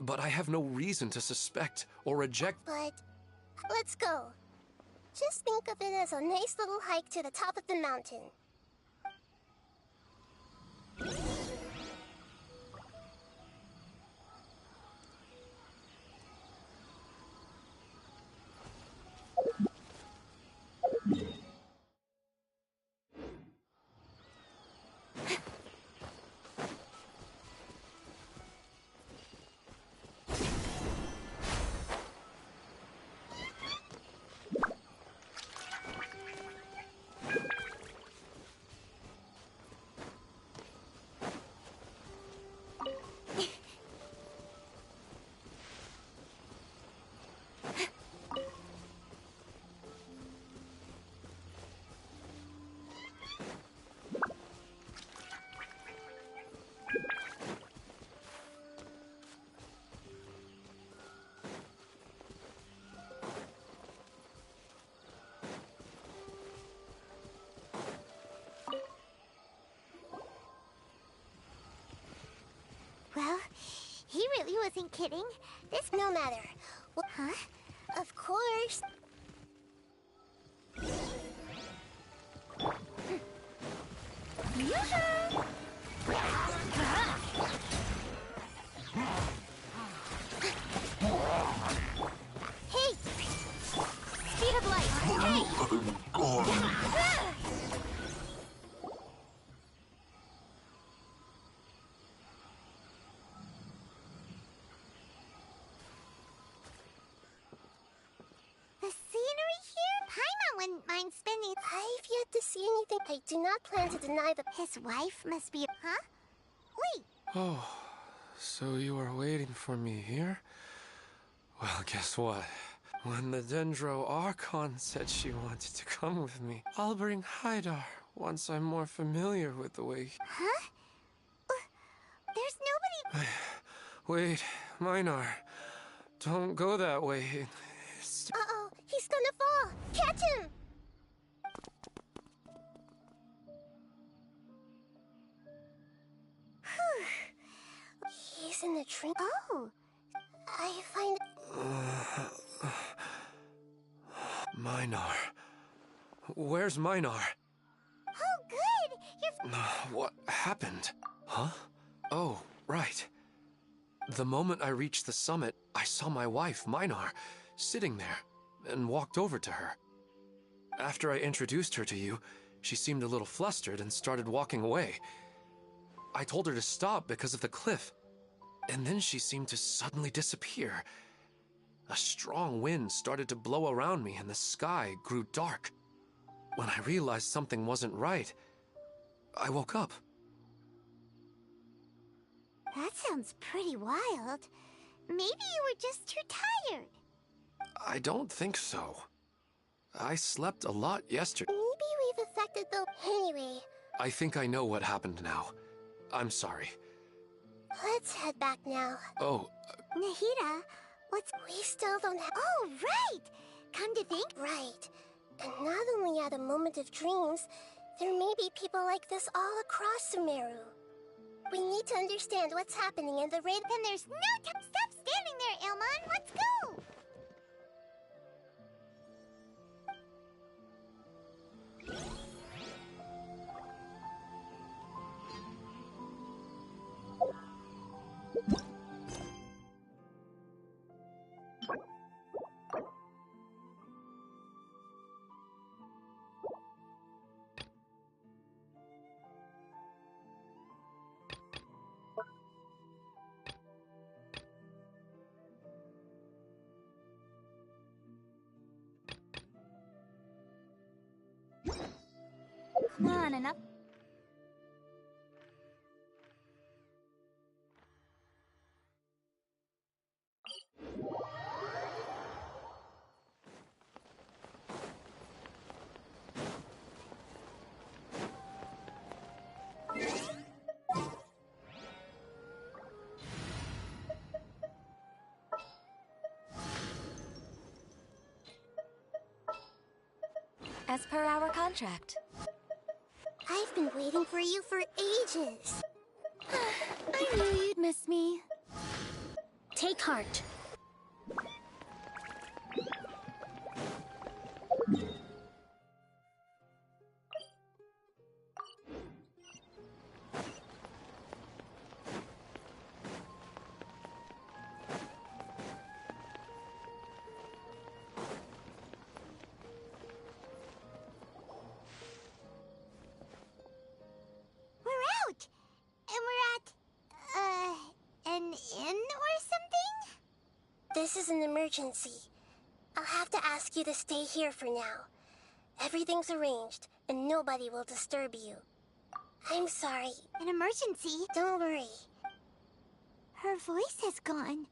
But I have no reason to suspect or reject... But, let's go. Just think of it as a nice little hike to the top of the mountain. Well, he really wasn't kidding. This no matter. Well, huh? Of course. Hey! Speed of light! Hey! The scenery here? Paimon wouldn't mind spending. I've yet to see anything. I do not plan to deny the. His wife must be. Huh? Wait. Oh, so you are waiting for me here? Well, guess what? When the Dendro Archon said she wanted to come with me, I'll bring Haidar once I'm more familiar with the way. Huh? There's nobody. Wait, Minar. Don't go that way. Uh-oh, he's gonna fall. Catch him! He's in the tree. Oh, I find. Minar. Where's Minar? Oh, good. You're. What happened? Huh? Oh, right. The moment I reached the summit, I saw my wife, Minar, sitting there, and walked over to her. After I introduced her to you, she seemed a little flustered and started walking away. I told her to stop because of the cliff, and then she seemed to suddenly disappear. A strong wind started to blow around me and the sky grew dark. When I realized something wasn't right, I woke up. That sounds pretty wild. Maybe you were just too tired. I don't think so. I slept a lot yesterday. Maybe we've affected the. Anyway. I think I know what happened now. I'm sorry. Let's head back now. Oh. Nahida, what's. We still don't have. Oh, right! Come to think. Right. And not only at a moment of dreams, there may be people like this all across Sumeru. We need to understand what's happening in the raid. Then there's no time. Stop standing there, Ilmon. Let's go. Come on, enough. As per our contract. I've been waiting for you for ages. I knew you'd miss me. Take heart. This is an emergency. I'll have to ask you to stay here for now. Everything's arranged, and nobody will disturb you. I'm sorry. An emergency? Don't worry. Her voice has gone.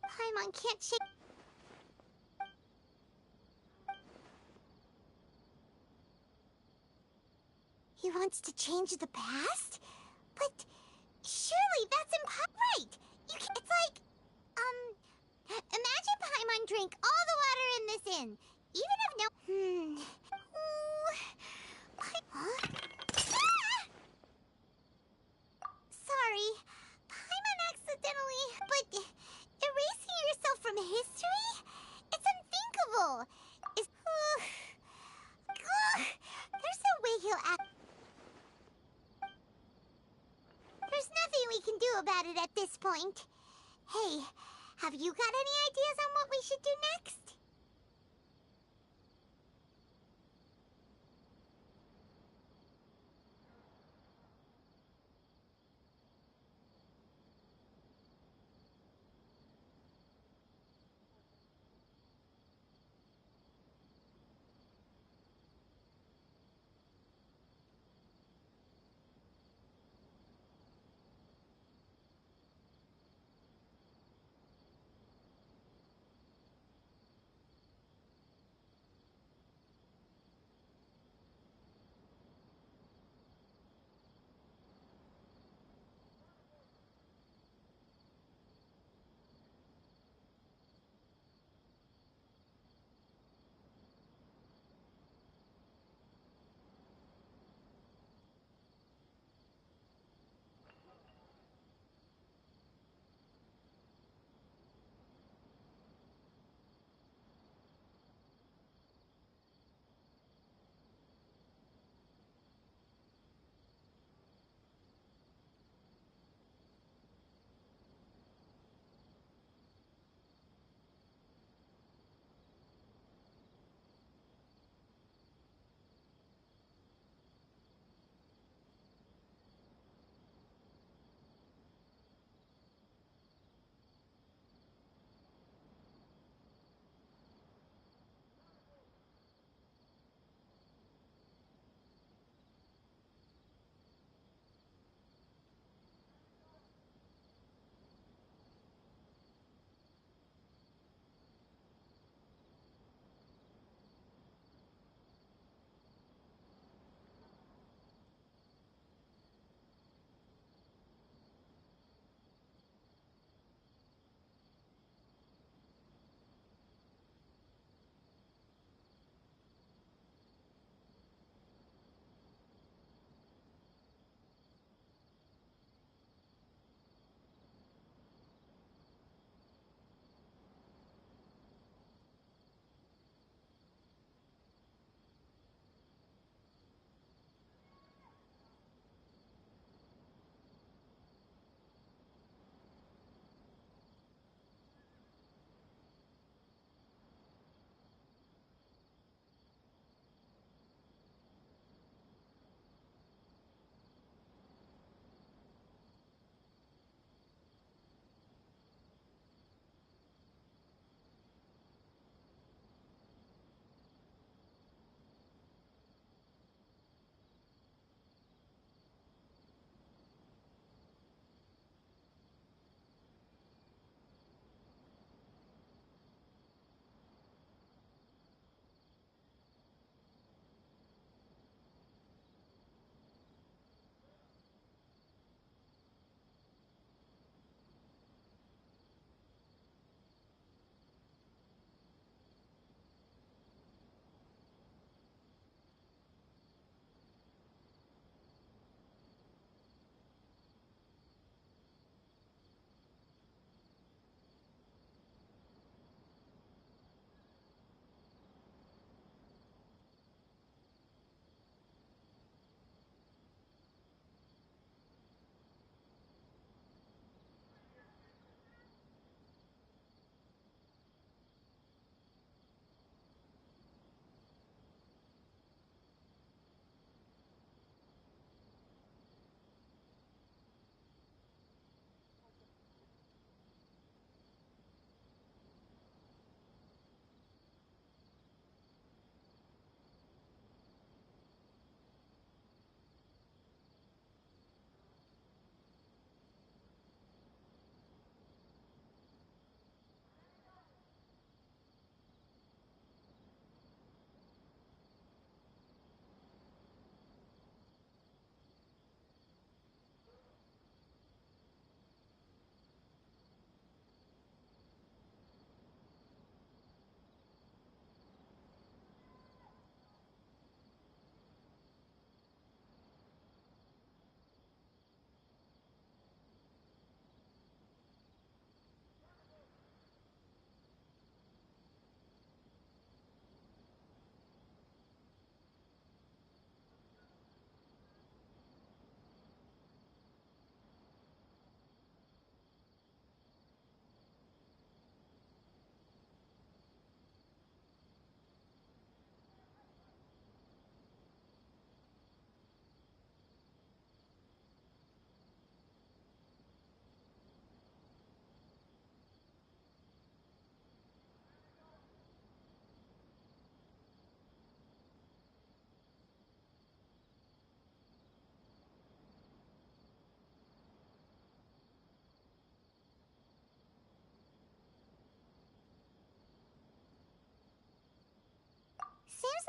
Paimon can't shake. He wants to change the past? But surely that's impossible. Right! It's like, imagine Paimon drank all the water in this inn. Even if no. Huh? Ah! about it at this point. Hey, have you got any ideas on what we should do next?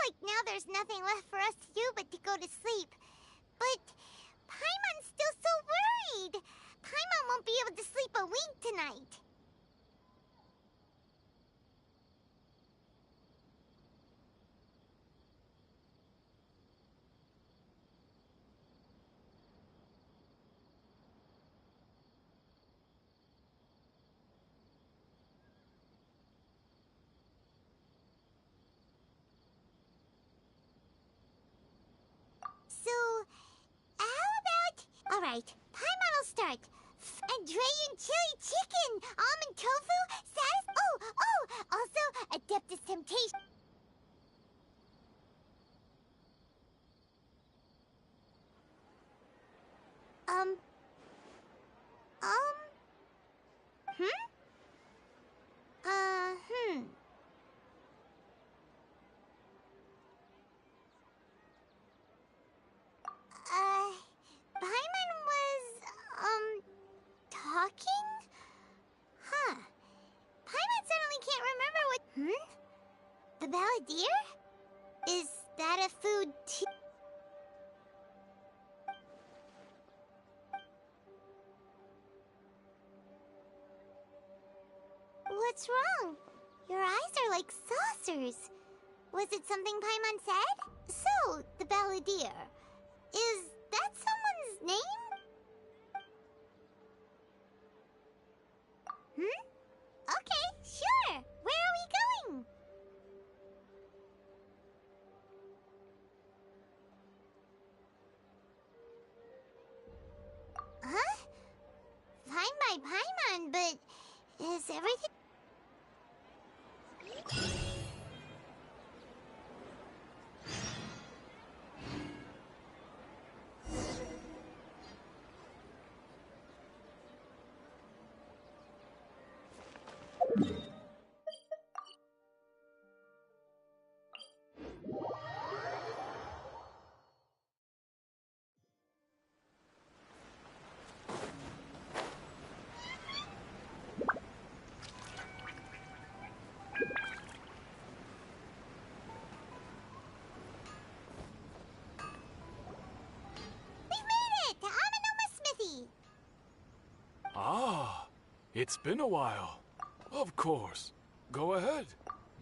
like now there's nothing left for us to do but to go to sleep. But Paimon's still so worried. Paimon won't be able to sleep a wink tonight. So, how about... Alright, Paimon will start. Andrean chili chicken, almond tofu, also Adeptus Temptation. Paimon was, talking? Huh. Paimon suddenly can't remember what... The balladeer? Is that a food too? What's wrong? Your eyes are like saucers. Was it something Paimon said? So, the balladeer. Is that someone's name? Okay, sure. Where are we going? Huh? Fine by Paimon, but is everything... Ah, it's been a while. Of course. Go ahead.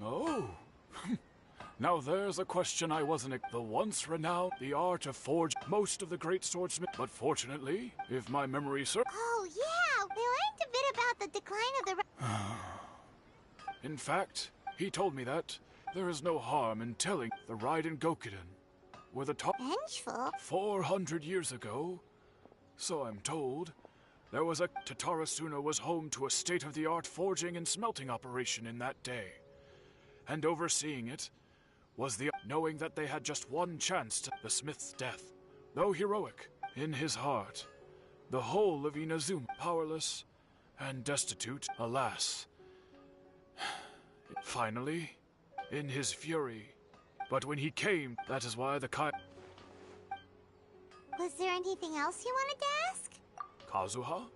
Oh. Now there's a question I wasn't... The once renowned, the art of forge most of the great swordsmiths. But fortunately, if my memory serves... Oh, yeah! We learned a bit about the decline of the... In fact, he told me that there is no harm in telling the Raiden Gokuden were the top... Vengeful? 400 years ago, so I'm told, there was a... Tatarasuna was home to a state-of-the-art forging and smelting operation in that day. And overseeing it was the... knowing that they had just one chance to... The smith's death, though heroic, in his heart. The whole of Inazuma, powerless and destitute, alas. Finally, in his fury. But when he came, that is why the Was there anything else you wanted to ask? Kazuha?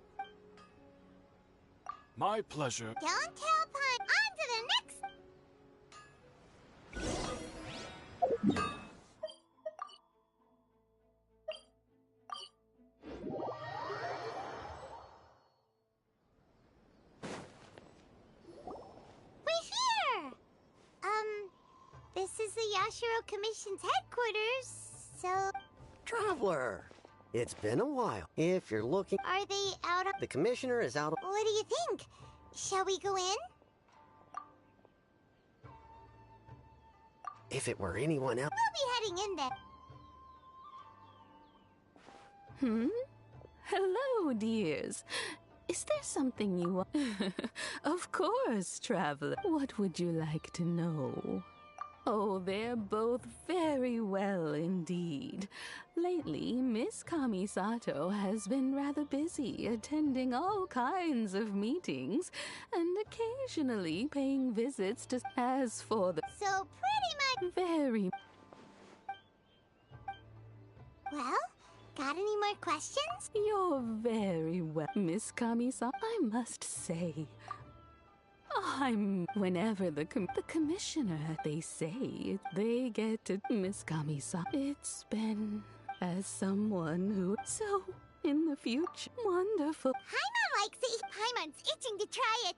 My pleasure. Don't tell Paimon. On to the next... We're here! This is the Yashiro Commission's headquarters, so... Traveler! It's been a while. If you're looking... Are they out of... The commissioner is out of... What do you think? Shall we go in? If it were anyone else... We'll be heading in then. Hello, dears. Is there something you want? Of course, traveler. What would you like to know? Oh, they're both very well indeed. Lately, Miss Kamisato has been rather busy attending all kinds of meetings and occasionally paying visits to... As for the... So pretty much... Very... Well, got any more questions? You're very well, Miss Kamisato. I must say... Whenever the commissioner, they say, they get to Miss Kami-san. It's been as someone who... So, in the future, wonderful. Paimon likes it. Paimon's itching to try it.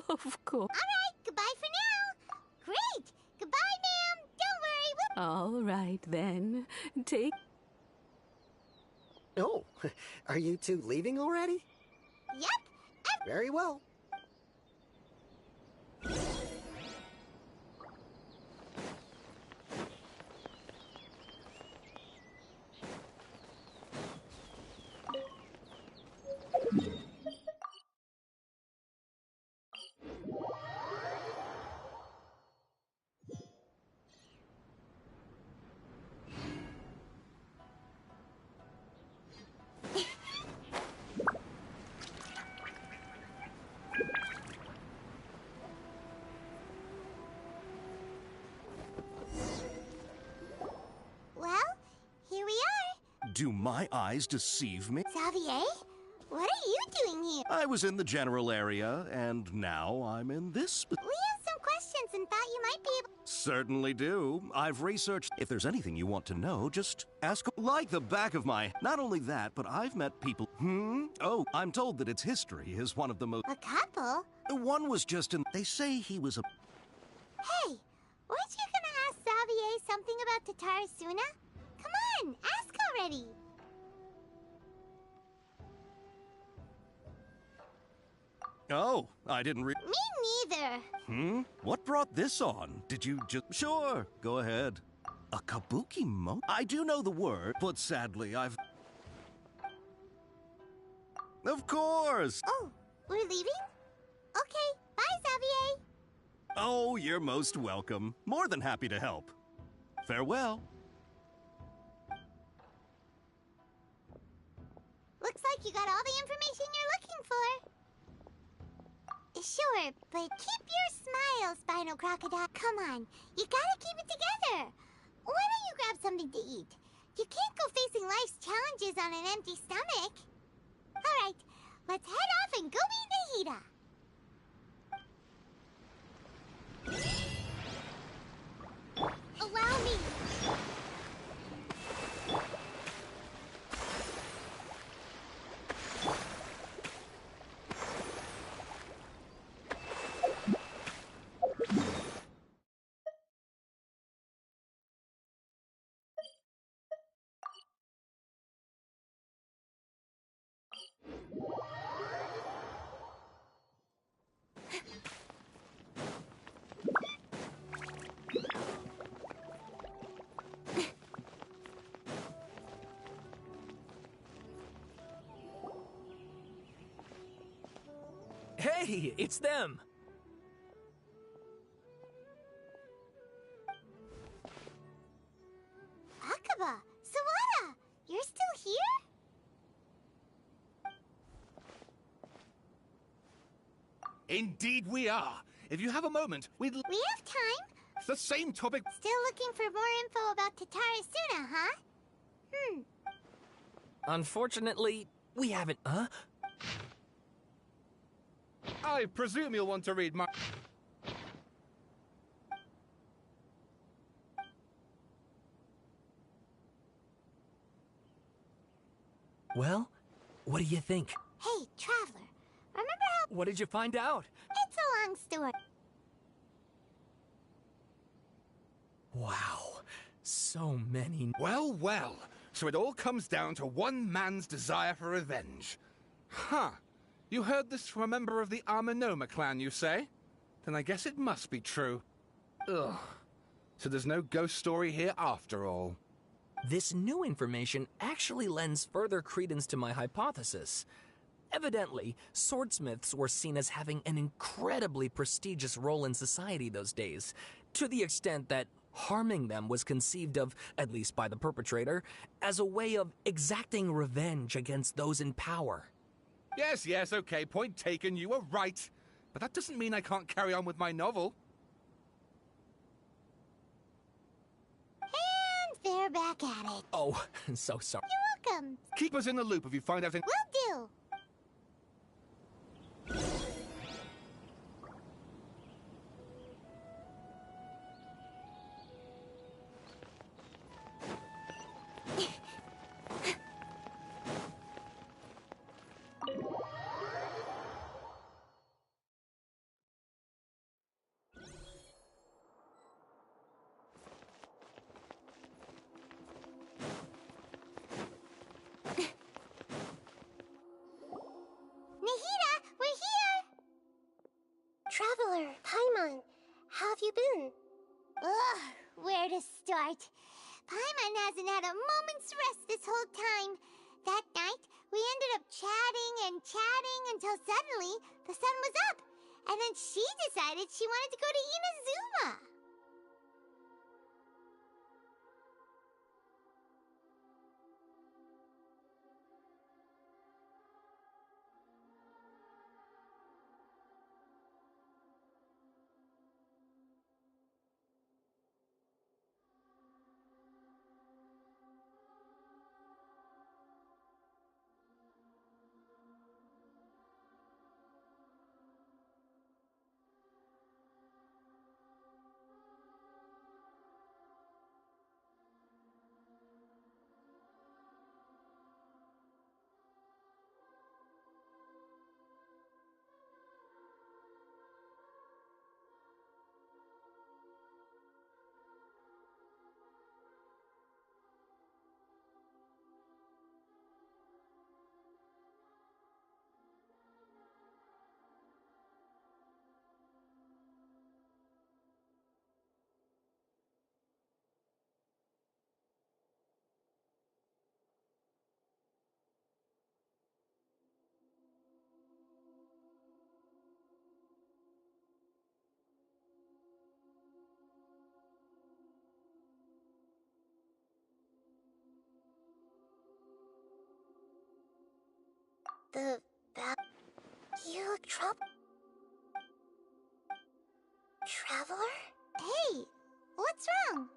Of course. Alright, goodbye for now. Great. Goodbye, ma'am. Don't worry. All right, then. Take... Oh, are you two leaving already? Yep. Very well. Well, here we are. Do my eyes deceive me? Xavier, what are you doing here? I was in the general area, and now I'm in this. We have some questions and thought you might be able... Certainly do. I've researched. If there's anything you want to know, just ask. Like the back of my... Not only that, but I've met people... Oh, I'm told that its history is one of the most... A couple? One was just in... They say he was a... Hey, weren't you gonna ask Xavier something about Tatarasuna? Come on, ask already. Oh, I didn't Me neither. What brought this on? Did you just... Sure, go ahead. A kabuki mo... I do know the word, but sadly I've... Of course! Oh, we're leaving? Okay, bye, Xavier. Oh, you're most welcome. More than happy to help. Farewell. Looks like you got all the information you're looking for. Sure, but keep your smile, Spinal Crocodile. Come on, you gotta keep it together. Why don't you grab something to eat? You can't go facing life's challenges on an empty stomach. Alright, let's head off and go meet Nahida. Allow me. Hey, it's them! Akaba, Sawada, you're still here? Indeed we are. If you have a moment, We have time. The same topic... Still looking for more info about Tatarasuna, huh? Unfortunately, we haven't... Huh? I presume you'll want to read my... Well, what do you think? Hey, Traveler, remember how... What did you find out? It's a long story. Wow, so many... Well, well. So it all comes down to one man's desire for revenge. Huh. You heard this from a member of the Amanoma clan, you say? Then I guess it must be true. Ugh. So there's no ghost story here after all. This new information actually lends further credence to my hypothesis. Evidently, swordsmiths were seen as having an incredibly prestigious role in society those days, to the extent that harming them was conceived of, at least by the perpetrator, as a way of exacting revenge against those in power. Yes, okay, point taken, you were right. But that doesn't mean I can't carry on with my novel. And they're back at it. Oh, so sorry. You're welcome. Keep us in the loop if you find out... Will do. you been? Ugh, where to start? Paimon hasn't had a moment's rest this whole time. That night, we ended up chatting and chatting until suddenly the sun was up. And then she decided she wanted to go to Inazuma. You look Traveler? Hey, what's wrong?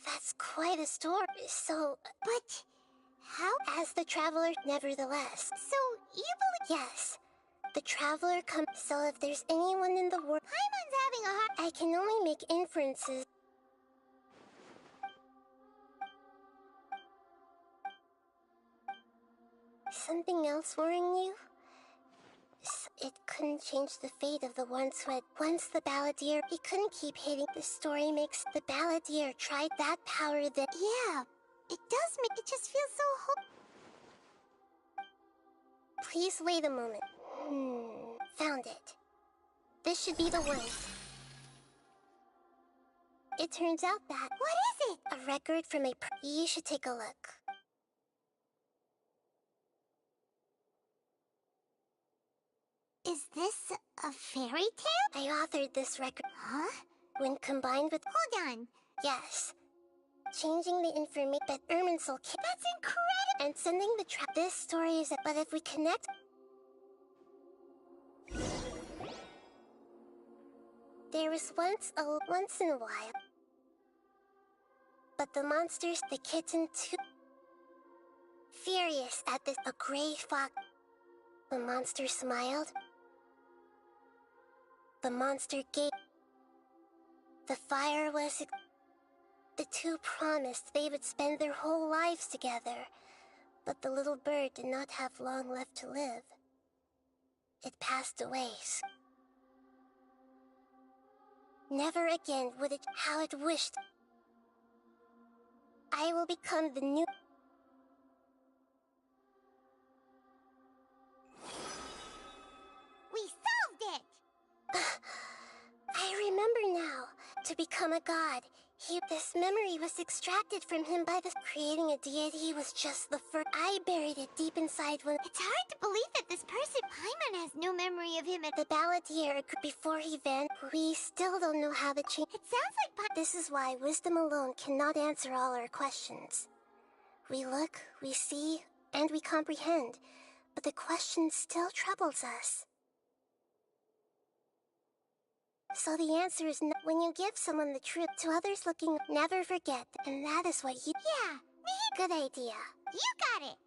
That's quite a story. So, but how? As the Traveler, nevertheless. So, you believe? Yes. The Traveler comes. So, if there's anyone in the world, Paimon's having a hard. I can only make inferences. Something else worrying you? It couldn't change the fate of the ones who had once the Balladeer. He couldn't keep hitting. The story makes the Balladeer tried that power that. Yeah, it does make it just feel so Please wait a moment. Found it. This should be the one. It turns out that. What is it? A record from a. You should take a look. Is this a fairy tale? I authored this record. Huh? When combined with. Hold on. Yes. Changing the information that Irminsul. That's incredible! And sending the trap. This story is. But if we connect. There was once in a while. But the monsters, the kitten too. Furious at this, a gray fox. The monster smiled. The monster gave. The fire was. The two promised they would spend their whole lives together. But the little bird did not have long left to live. It passed away. Never again would it. How it wished. I will become the new. We solved it! I remember now. To become a god, this memory was extracted from him by the. Creating a deity was just the first. I buried it deep inside when. It's hard to believe that this person, Paimon, has no memory of him at the Balladeer before he vanished. We still don't know how to change. It sounds like this is why wisdom alone cannot answer all our questions. We look, we see, and we comprehend, but the question still troubles us. So the answer is no. When you give someone the truth to others looking, never forget, and that is what you. Yeah, good idea. You got it.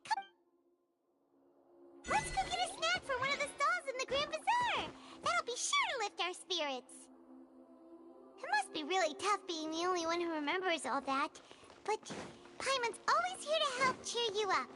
Let's go get a snack from one of the stalls in the Grand Bazaar. That'll be sure to lift our spirits. It must be really tough being the only one who remembers all that, but Paimon's always here to help cheer you up.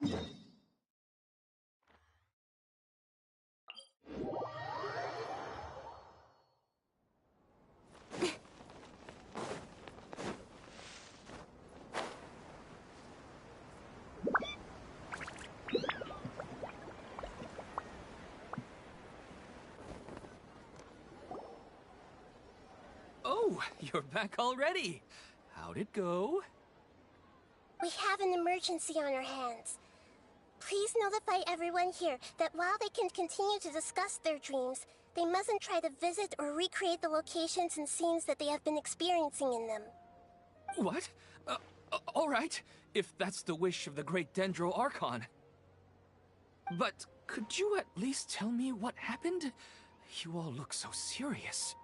Oh, you're back already. How'd it go? We have an emergency on our hands. Please notify everyone here that while they can continue to discuss their dreams, they mustn't try to visit or recreate the locations and scenes that they have been experiencing in them. What? All right, if that's the wish of the great Dendro Archon. But could you at least tell me what happened? You all look so serious.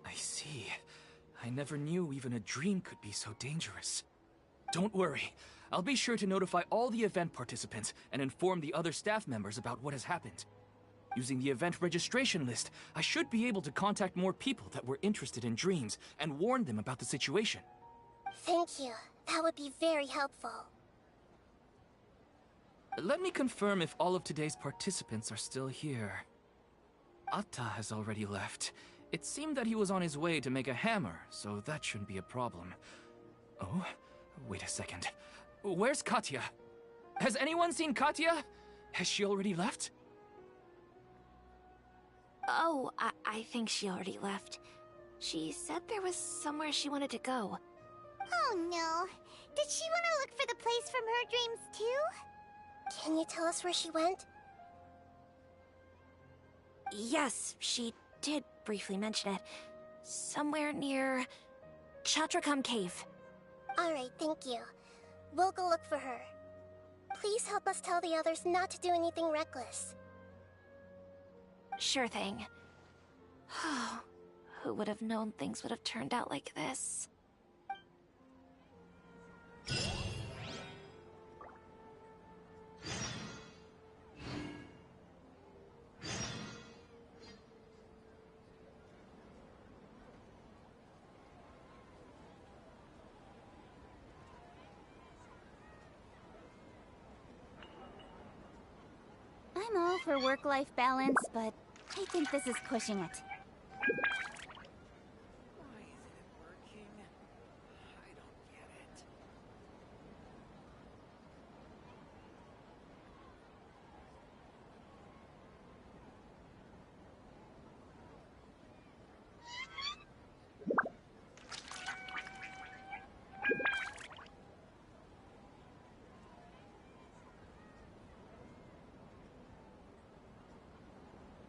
I see. I never knew even a dream could be so dangerous. Don't worry. I'll be sure to notify all the event participants and inform the other staff members about what has happened. Using the event registration list, I should be able to contact more people that were interested in dreams and warn them about the situation. Thank you. That would be very helpful. Let me confirm if all of today's participants are still here. Atta has already left. It seemed that he was on his way to make a hammer, so that shouldn't be a problem. Oh, wait a second. Where's Katya? Has anyone seen Katya? Has she already left? Oh, I think she already left. She said there was somewhere she wanted to go. Oh no. Did she want to look for the place from her dreams too? Can you tell us where she went? Yes, she did briefly mention it. Somewhere near Chatrakam Cave. Alright, thank you. We'll go look for her. Please help us tell the others not to do anything reckless. Sure thing. Who would have known things would have turned out like this? I'm all for work-life balance, but I think this is pushing it.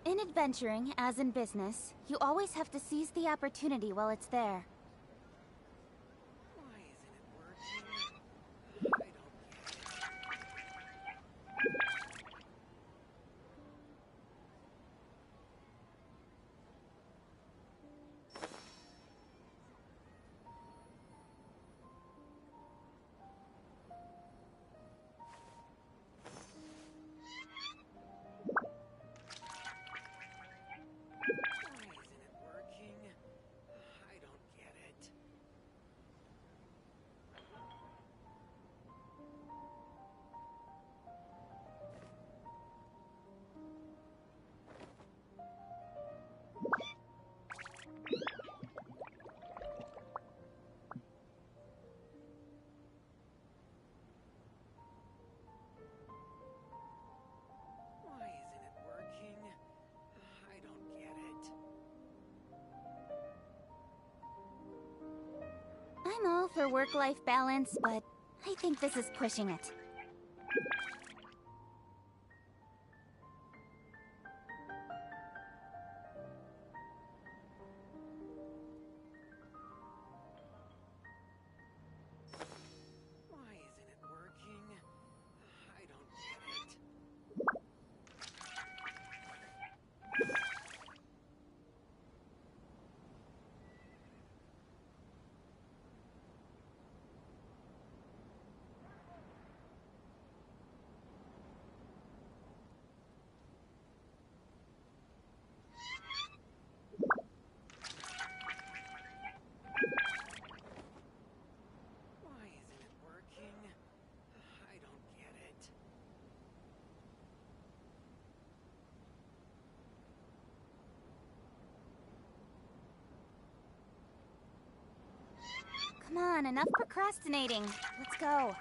In adventuring, as in business, you always have to seize the opportunity while it's there. I'm all for work-life balance, but I think this is pushing it. Come on, enough procrastinating. Let's go.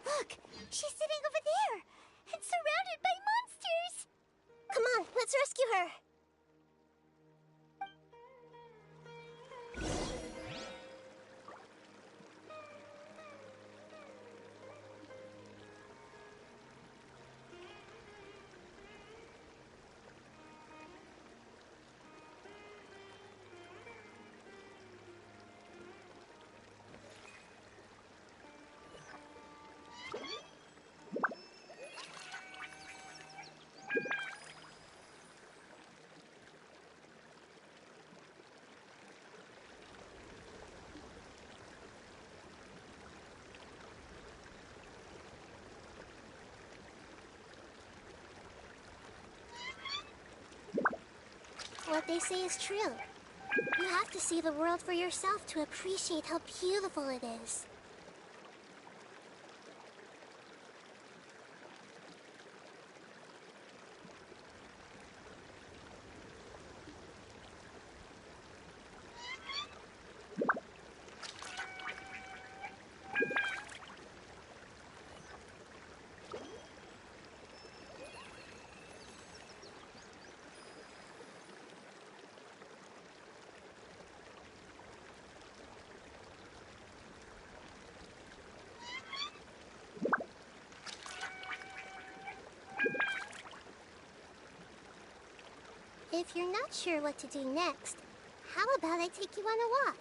Look! She's sitting over there! And surrounded by monsters! Come on, let's rescue her! What they say is true. You have to see the world for yourself to appreciate how beautiful it is. If you're not sure what to do next, how about I take you on a walk?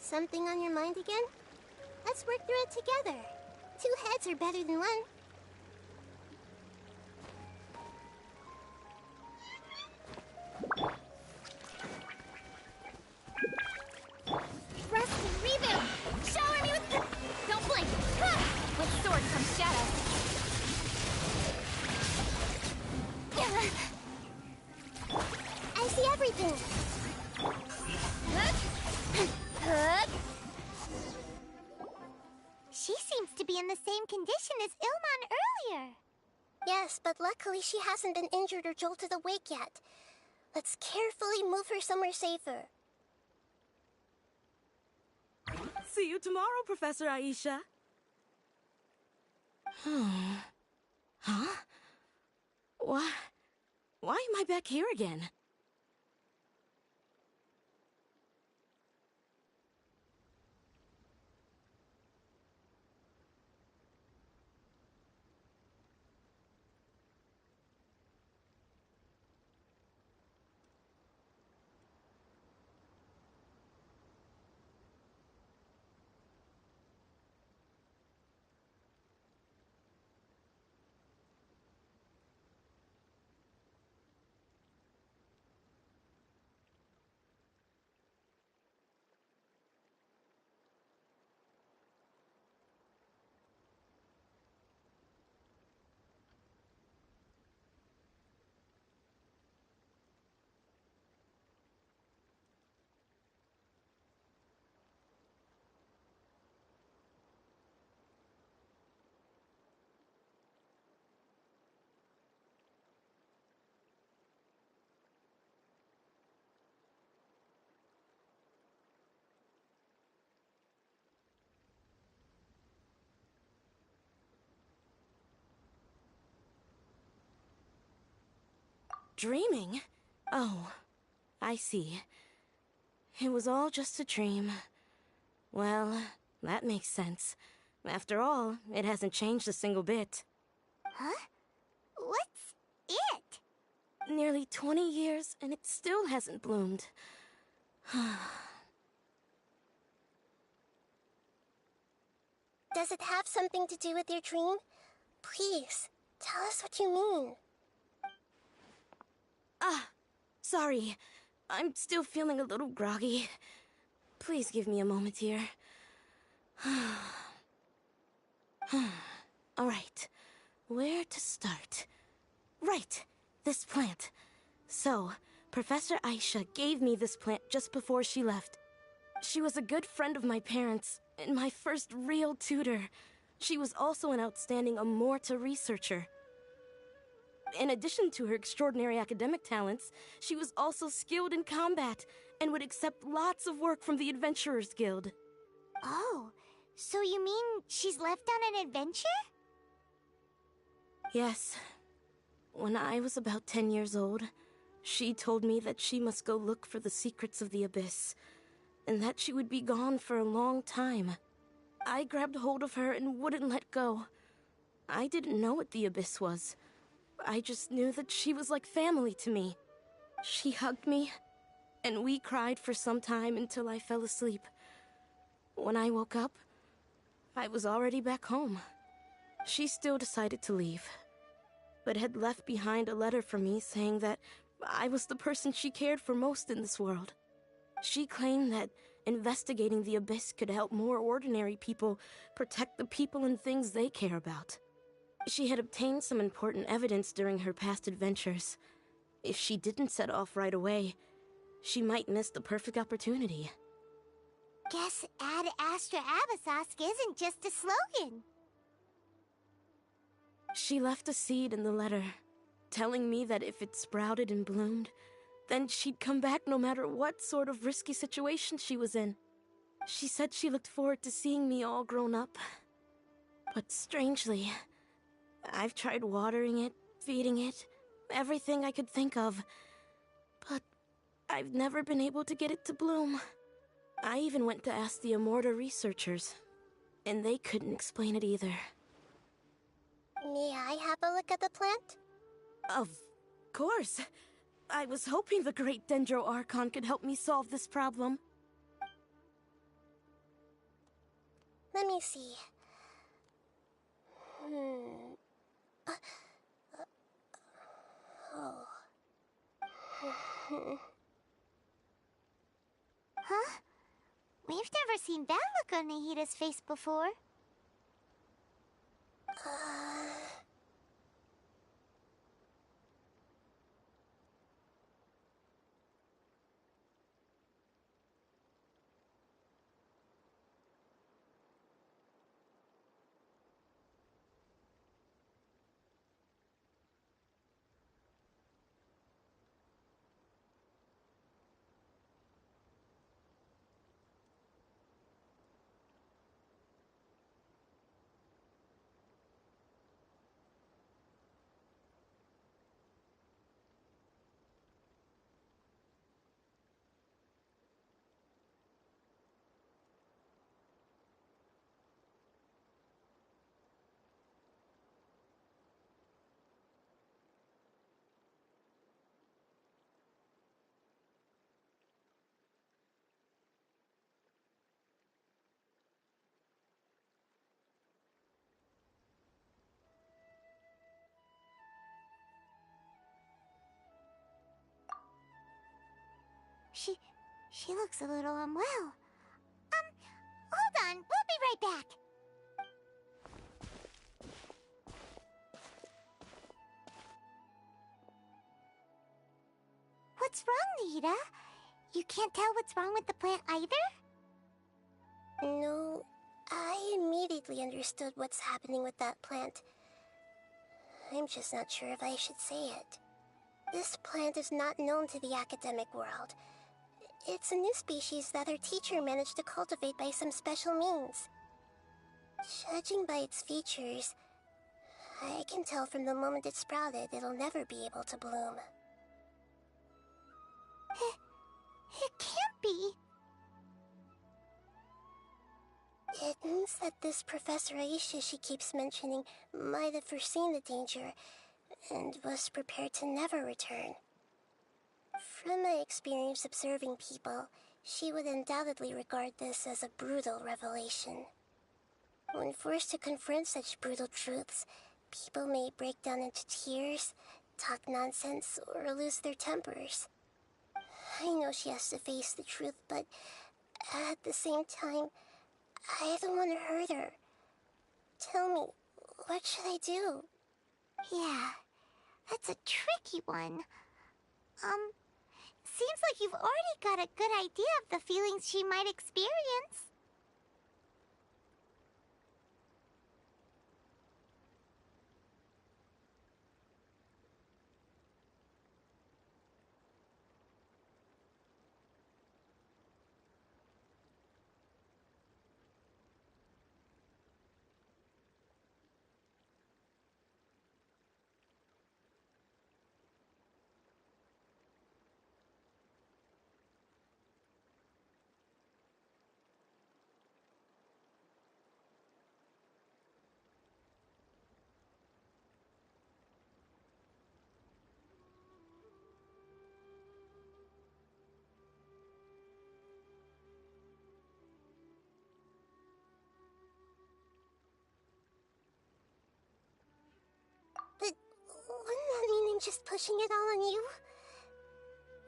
Something on your mind again? Let's work through it together. Two heads are better than one. Rest and reboot! Shower me with... Don't blink! With sword comes shadow. I see everything! She seems to be in the same condition as Ilman earlier. Yes, but luckily she hasn't been injured or jolted awake yet. Let's carefully move her somewhere safer. See you tomorrow, Professor Aisha. Huh? Why am I back here again? Dreaming? Oh, I see. It was all just a dream. Well, that makes sense. After all, it hasn't changed a single bit. Huh? What's it? Nearly 20 years, and it still hasn't bloomed. Does it have something to do with your dream? Please, tell us what you mean. Ah, sorry. I'm still feeling a little groggy. Please give me a moment here. Alright, where to start? Right, this plant. So, Professor Aisha gave me this plant just before she left. She was a good friend of my parents, and my first real tutor. She was also an outstanding Amorta researcher. In addition to her extraordinary academic talents, she was also skilled in combat and would accept lots of work from the Adventurers Guild. Oh, so you mean she's left on an adventure? Yes. When I was about 10 years old, she told me that she must go look for the secrets of the Abyss, and that she would be gone for a long time. I grabbed hold of her and wouldn't let go. I didn't know what the Abyss was. I just knew that she was like family to me. She hugged me, and we cried for some time until I fell asleep. When I woke up, I was already back home. She still decided to leave, but had left behind a letter for me saying that I was the person she cared for most in this world. She claimed that investigating the Abyss could help more ordinary people protect the people and things they care about. She had obtained some important evidence during her past adventures. If she didn't set off right away, she might miss the perfect opportunity. Guess Ad Astra Abyssosque isn't just a slogan. She left a seed in the letter, telling me that if it sprouted and bloomed, then she'd come back no matter what sort of risky situation she was in. She said she looked forward to seeing me all grown up. But strangely, I've tried watering it, feeding it, everything I could think of. But I've never been able to get it to bloom. I even went to ask the Amorta researchers, and they couldn't explain it either. May I have a look at the plant? Of course. I was hoping the great Dendro Archon could help me solve this problem. Let me see. Oh. Huh? We've never seen that look on Nahida's face before. She looks a little unwell. Hold on, we'll be right back. What's wrong, Nahida? You can't tell what's wrong with the plant either? No, I immediately understood what's happening with that plant. I'm just not sure if I should say it. This plant is not known to the academic world. It's a new species that our teacher managed to cultivate by some special means. Judging by its features, I can tell from the moment it sprouted it'll never be able to bloom. It can't be. It means that this Professor Aisha she keeps mentioning might have foreseen the danger and was prepared to never return. From my experience observing people, she would undoubtedly regard this as a brutal revelation. When forced to confront such brutal truths, people may break down into tears, talk nonsense, or lose their tempers. I know she has to face the truth, but at the same time, I don't want to hurt her. Tell me, what should I do? Yeah, that's a tricky one. Seems like you've already got a good idea of the feelings she might experience. But wouldn't that mean I'm just pushing it all on you?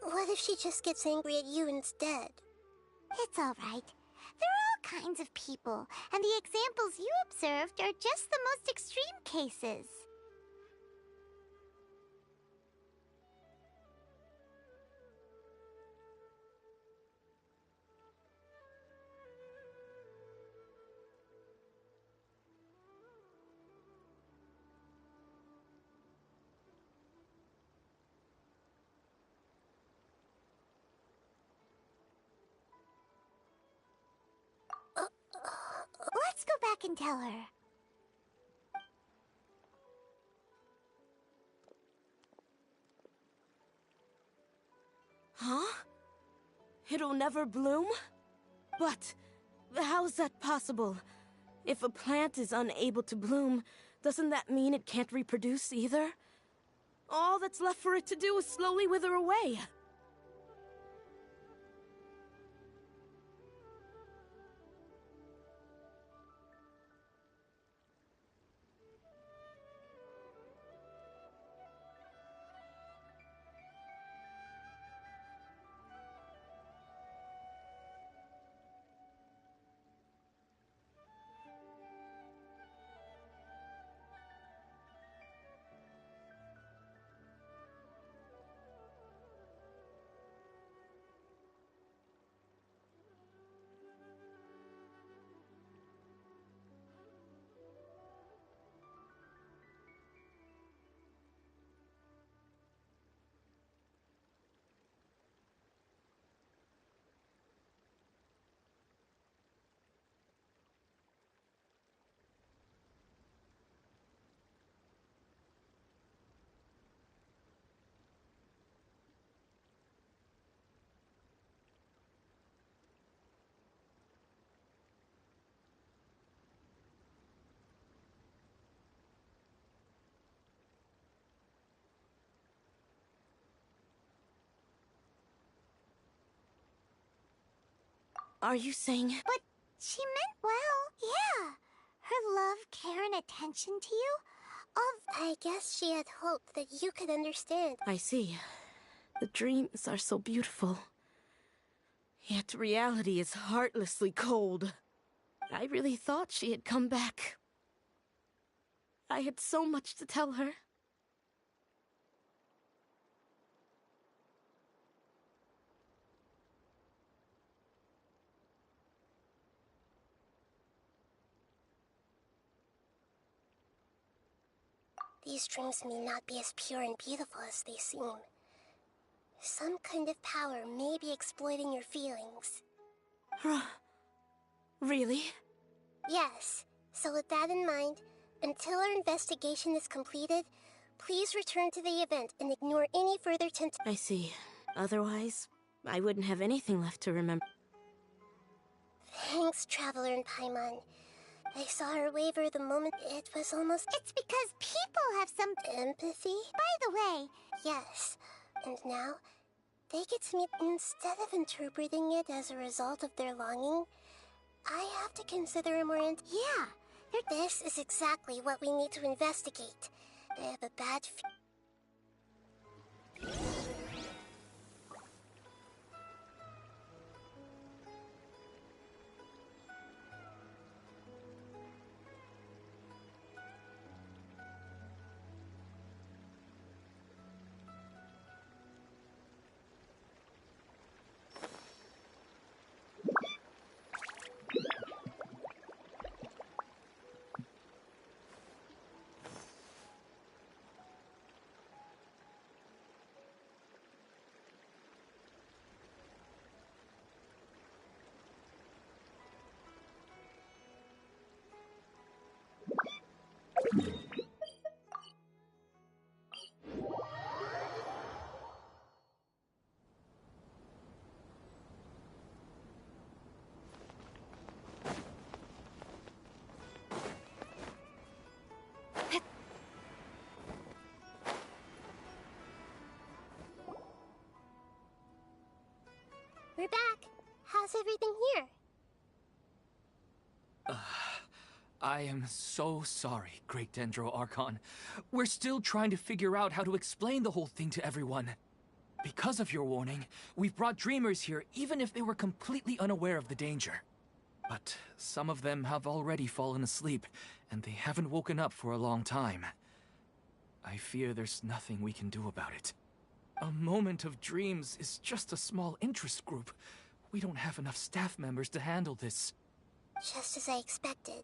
What if she just gets angry at you instead? It's alright. There are all kinds of people, and the examples you observed are just the most extreme cases. Let's go back and tell her. Huh? It'll never bloom? But how's that possible? If a plant is unable to bloom, doesn't that mean it can't reproduce either? All that's left for it to do is slowly wither away. Are you saying... But she meant well. Yeah. Her love, care, and attention to you. I guess she had hoped that you could understand. I see. The dreams are so beautiful. Yet reality is heartlessly cold. I really thought she had come back. I had so much to tell her. These dreams may not be as pure and beautiful as they seem. Some kind of power may be exploiting your feelings. Really? Yes. So with that in mind, until our investigation is completed, please return to the event and ignore any further I see. Otherwise, I wouldn't have anything left to remember. Thanks, Traveler and Paimon. I saw her waver the moment it was almost... It's because people have some empathy? By the way... Yes. And now, they get to meet... Instead of interpreting it as a result of their longing, I have to consider a more... Yeah. This is exactly what we need to investigate. I have a bad We're back. How's everything here? I am so sorry, Great Dendro Archon. We're still trying to figure out how to explain the whole thing to everyone. Because of your warning, we've brought dreamers here even if they were completely unaware of the danger. But some of them have already fallen asleep, and they haven't woken up for a long time. I fear there's nothing we can do about it. A moment of dreams is just a small interest group. We don't have enough staff members to handle this. Just as I expected.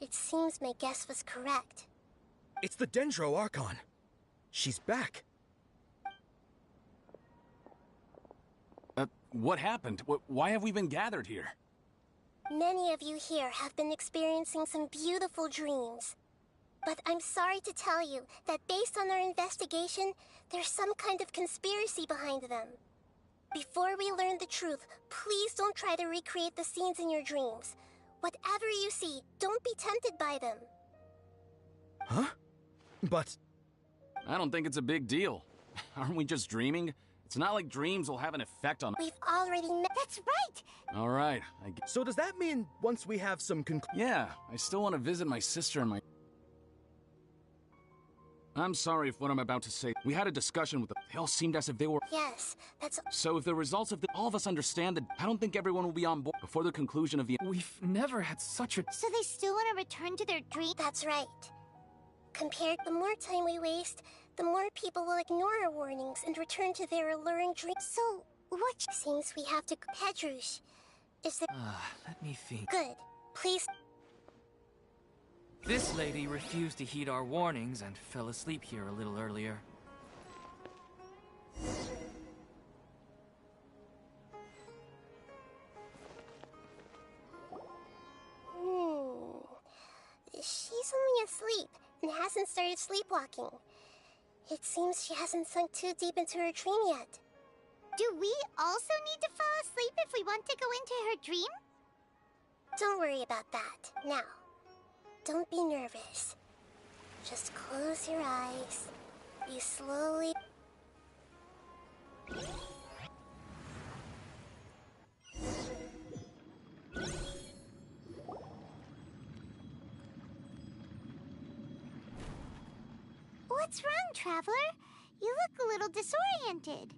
It seems my guess was correct. It's the Dendro Archon. She's back. What happened? Why have we been gathered here? Many of you here have been experiencing some beautiful dreams. But I'm sorry to tell you that based on our investigation, there's some kind of conspiracy behind them. Before we learn the truth, please don't try to recreate the scenes in your dreams. Whatever you see, don't be tempted by them. Huh? But... I don't think it's a big deal. Aren't we just dreaming? It's not like dreams will have an effect on... We've already met... That's right! All right, So does that mean once we have some Yeah, I still want to visit my sister and my... I'm sorry if what I'm about to say... We had a discussion with them. They all seemed as if they were... Yes, that's... So if the results of all of us understand that, I don't think everyone will be on board before the conclusion of the... We've never had such a... So they still want to return to their dream? That's right. Compared, the more time we waste, the more people will ignore our warnings and return to their alluring dreams. So, what... Seems we have to... Pedrush, is there... let me think. Good. Please... This lady refused to heed our warnings and fell asleep here a little earlier. She's only asleep and hasn't started sleepwalking. It seems she hasn't sunk too deep into her dream yet. Do we also need to fall asleep if we want to go into her dream? Don't worry about that. Now, don't be nervous. Just close your eyes. You slowly... What's wrong, Traveler? You look a little disoriented.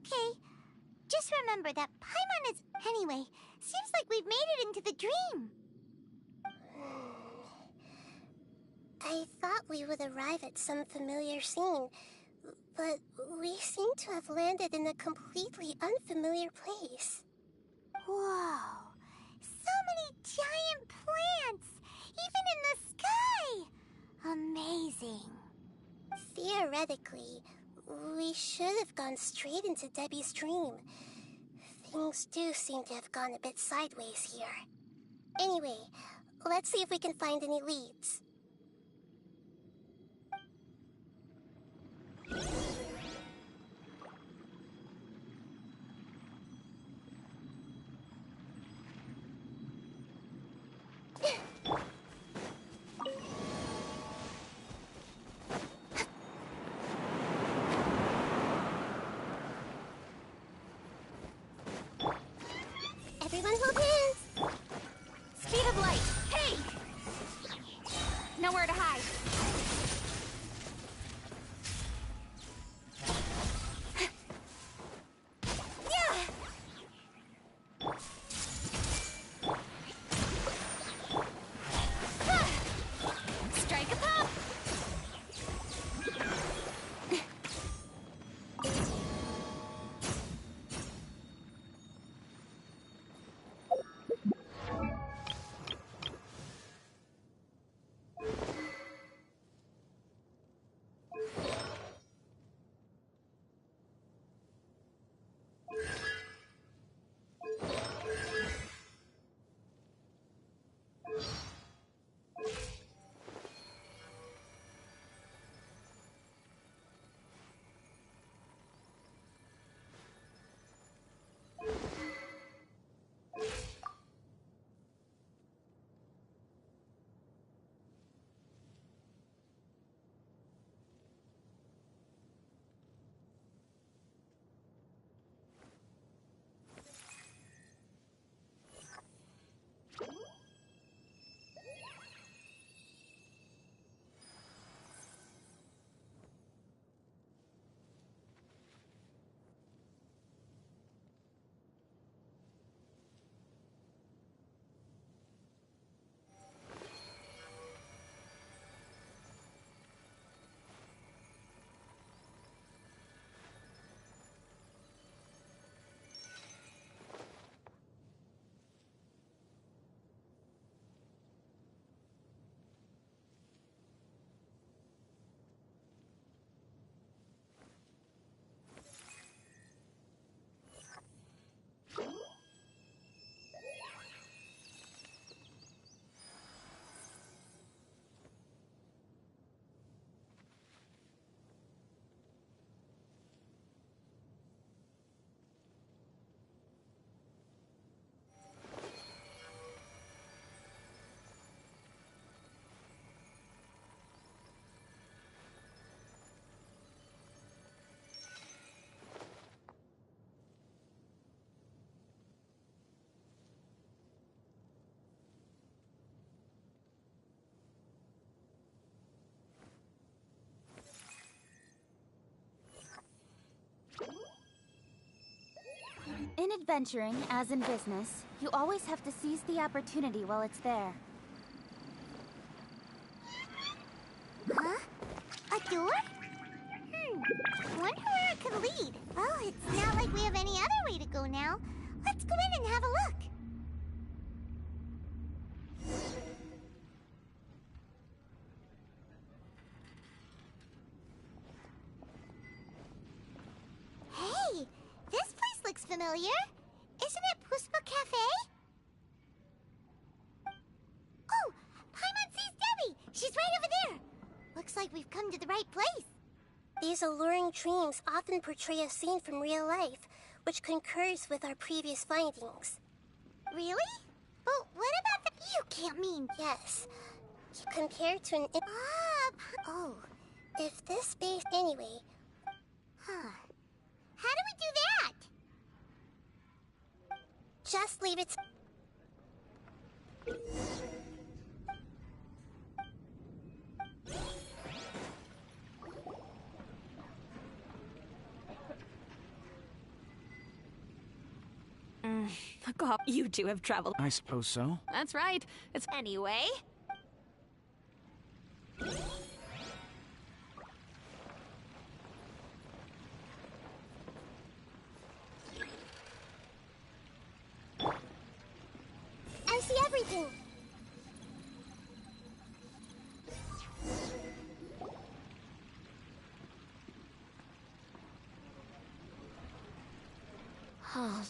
Okay. Just remember that Paimon is... Anyway, seems like we've made it into the dream. I thought we would arrive at some familiar scene, but we seem to have landed in a completely unfamiliar place. Whoa. So many giant plants! Even in the sky! Amazing. Theoretically, we should have gone straight into Debbie's dream. Things do seem to have gone a bit sideways here. Anyway, let's see if we can find any leads. Everyone hold hands! Speed of light! Hey! Nowhere to hide. Strike a pop! In adventuring, as in business, you always have to seize the opportunity while it's there. Huh? A door? Wonder where it could lead. Well, it's not like we have any other way to go now. Let's go in and have a look. Hey, this place looks familiar. Isn't it Puspa Cafe? Oh, Paimon sees Debbie. She's right over there. Looks like we've come to the right place. These alluring dreams often portray a scene from real life, which concurs with our previous findings. Really? But what about the... You can't mean... Yes. Compared to an... Oh. If this space... Anyway. Huh. How do we do that? Just leave it... God, you two have traveled. I suppose so. That's right. It's Anyway. I see everything. Huh.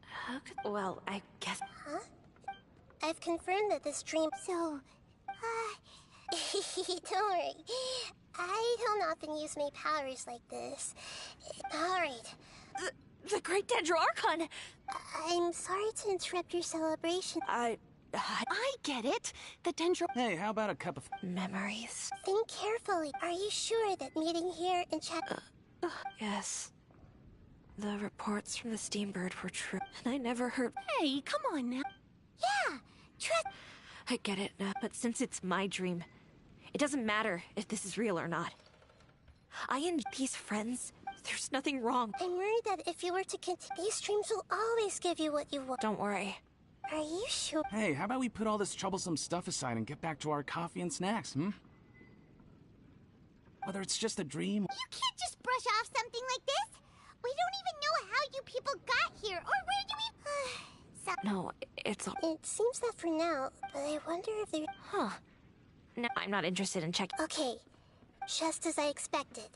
How could... Well, I guess... Huh? I've confirmed that this dream... So... don't worry. I don't often use my powers like this. Alright. the Great Dendro Archon! I'm sorry to interrupt your celebration. I get it. The Dendro... Hey, how about a cup of... Memories. Think carefully. Are you sure that meeting here and chat... Yes. The reports from the Steambird were true, and I never heard... Hey, come on now. Yeah, trust... I get it now, but since it's my dream, it doesn't matter if this is real or not. I and these friends, there's nothing wrong. I'm worried that if you were to continue, these dreams will always give you what you want. Don't worry. Are you sure? Hey, how about we put all this troublesome stuff aside and get back to our coffee and snacks, Whether it's just a dream... You can't just brush off something like this! We don't even know how you people got here, or where do we... No, it's all... It seems that for now, but I wonder if there... Huh. No, I'm not interested in checking... Okay. Just as I expected.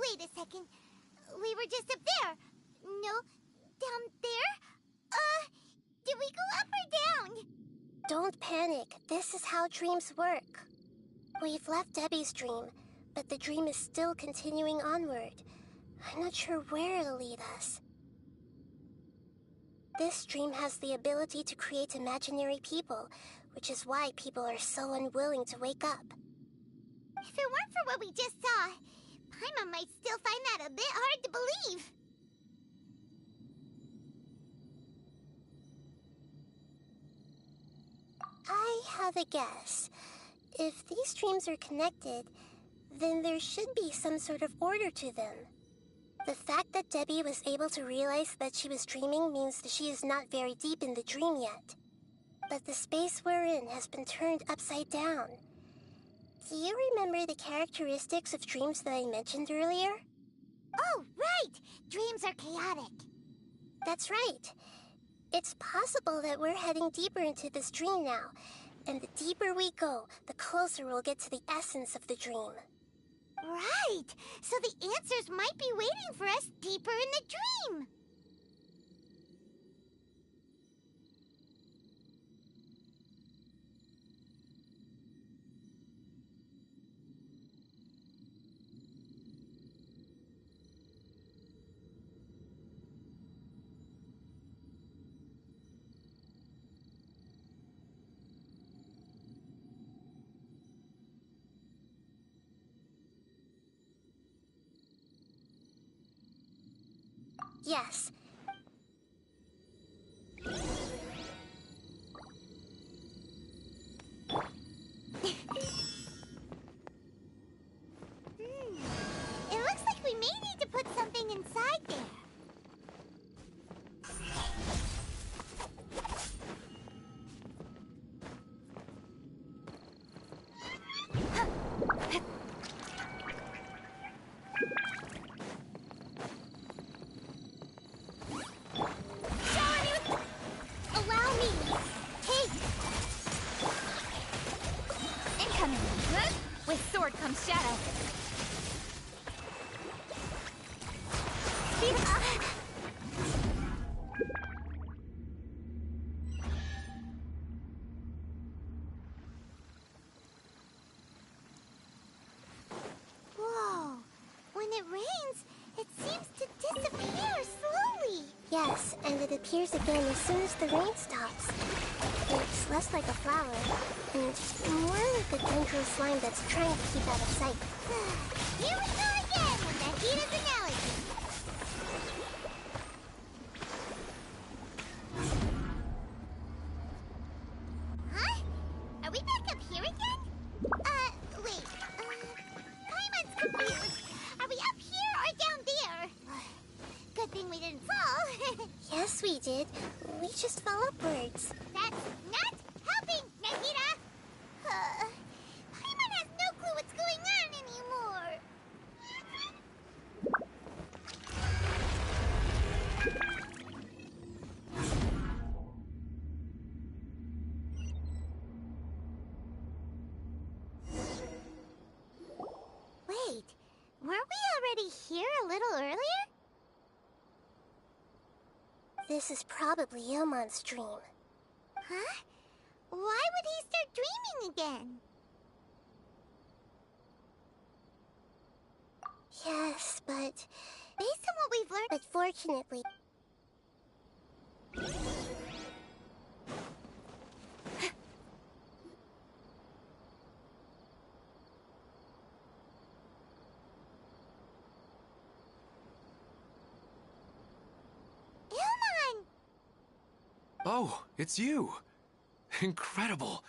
Wait a second. We were just up there. No, down there? Did we go up or down? Don't panic. This is how dreams work. We've left Debbie's dream, but the dream is still continuing onward. I'm not sure where it'll lead us. This dream has the ability to create imaginary people, which is why people are so unwilling to wake up. If it weren't for what we just saw, Paimon might still find that a bit hard to believe. I have a guess. If these dreams are connected, then there should be some sort of order to them. The fact that Debbie was able to realize that she was dreaming means that she is not very deep in the dream yet. But the space we're in has been turned upside down. Do you remember the characteristics of dreams that I mentioned earlier? Oh, right! Dreams are chaotic. That's right. It's possible that we're heading deeper into this dream now, and the deeper we go, the closer we'll get to the essence of the dream. Right! So the answers might be waiting for us deeper in the dream! Yes. It looks like we may need to put something inside there. Allow me. Hey. Incoming. With sword comes shadow. Whoa. When it rains, it seems to disappear slowly. Yes, and it appears again as soon as the rain stops. It's less like a flower, and more like a dangerous slime that's trying to keep out of sight. Here we go again with the Hita's analogy. Huh? Are we back up here again? Wait. Paimon's confused. Are we up here or down there? Good thing we didn't fall. Yes, we did. We just fell upwards. That's not helping, Nahida! Paimon has no clue what's going on anymore. Wait, weren't we already here a little earlier? This is probably Ilmon's dream. Huh? Why would he start dreaming again? Yes, but based on what we've learned... But fortunately... Ilmon! Oh, it's you. Incredible.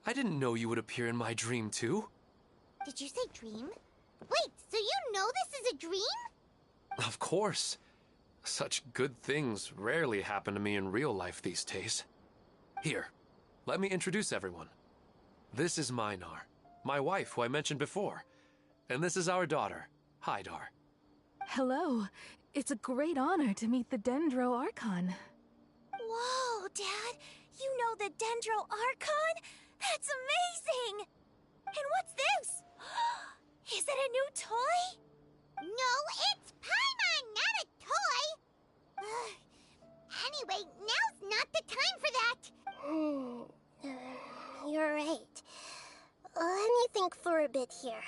I didn't know you would appear in my dream, too. Did you say dream? Wait, so you know this is a dream? Of course. Such good things rarely happen to me in real life these days. Here, let me introduce everyone. This is Minar, my wife who I mentioned before. And this is our daughter, Hydar. Hello. It's a great honor to meet the Dendro Archon. Whoa, Dad! You know the Dendro Archon? That's amazing! And what's this? Is it a new toy? No, it's Paimon, not a toy! Anyway, now's not the time for that! You're right. Let me think for a bit here.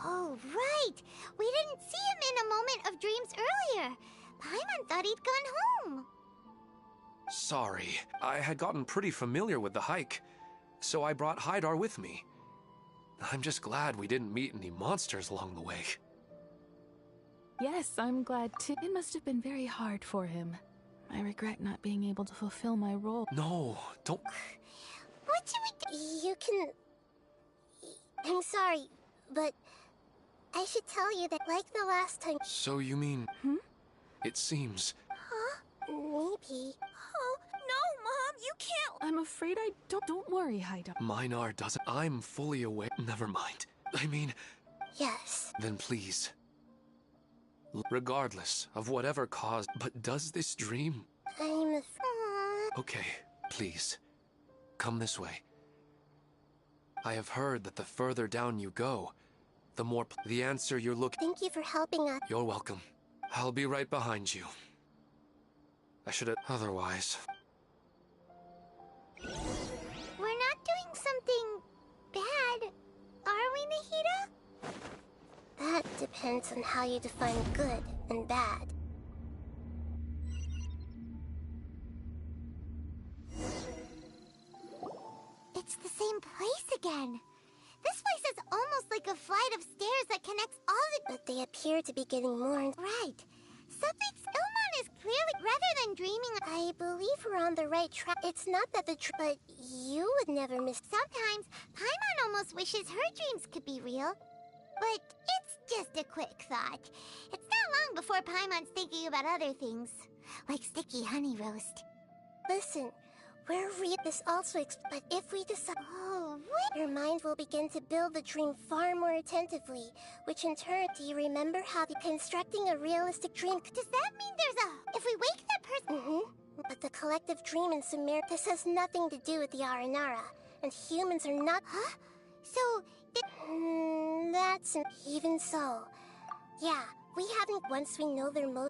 Oh, right! We didn't see him in a moment of dreams earlier. Paimon thought he'd gone home. Sorry, I had gotten pretty familiar with the hike, so I brought Hydar with me. I'm just glad we didn't meet any monsters along the way. Yes, I'm glad too. It must have been very hard for him. I regret not being able to fulfill my role. No, don't. What should we do? You can... I'm sorry, but I should tell you that like the last time... So you mean... It seems... Huh? Maybe. Oh, no, Mom, you can't... I'm afraid I don't... Don't worry, Haida. Minar doesn't... I'm fully aware... Never mind. I mean... Yes. Then please... Regardless of whatever caused... But does this dream... I'm afraid... Okay, please. Come this way. I have heard that the further down you go, the more... The answer you're looking... Thank you for helping us. You're welcome. I'll be right behind you. I should have... Otherwise... We're not doing something bad, are we, Nahida? That depends on how you define good and bad. It's the same place again. This place is almost like a flight of stairs that connects all the... But they appear to be getting more... Right. Something... Ilmon is clearly... Rather than dreaming... I believe we're on the right track. It's not that the but you would never miss... Sometimes, Paimon almost wishes her dreams could be real. But it's just a quick thought. It's not long before Paimon's thinking about other things. Like sticky honey roast. Listen, we're real. This also but if we decide... Oh, what? Your mind will begin to build the dream far more attentively, which in turn, do you remember how constructing a realistic dream... Does that mean there's a... If we wake that person... But the collective dream in Sumer... This has nothing to do with the Aranara, and humans are not... Huh? So... That's... Even so... Yeah, we haven't... Once we know their mode...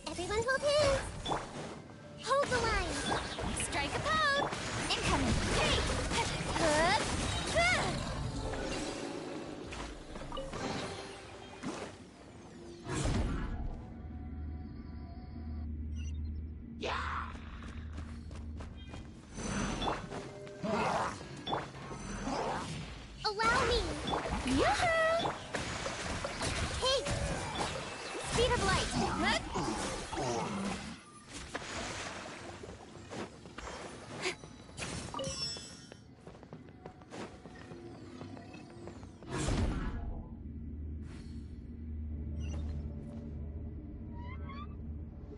Everyone hold hands. Hold the line. Strike a pose. Incoming. Hey! Allow me. Yoo-hoo! Hey! Speed of light.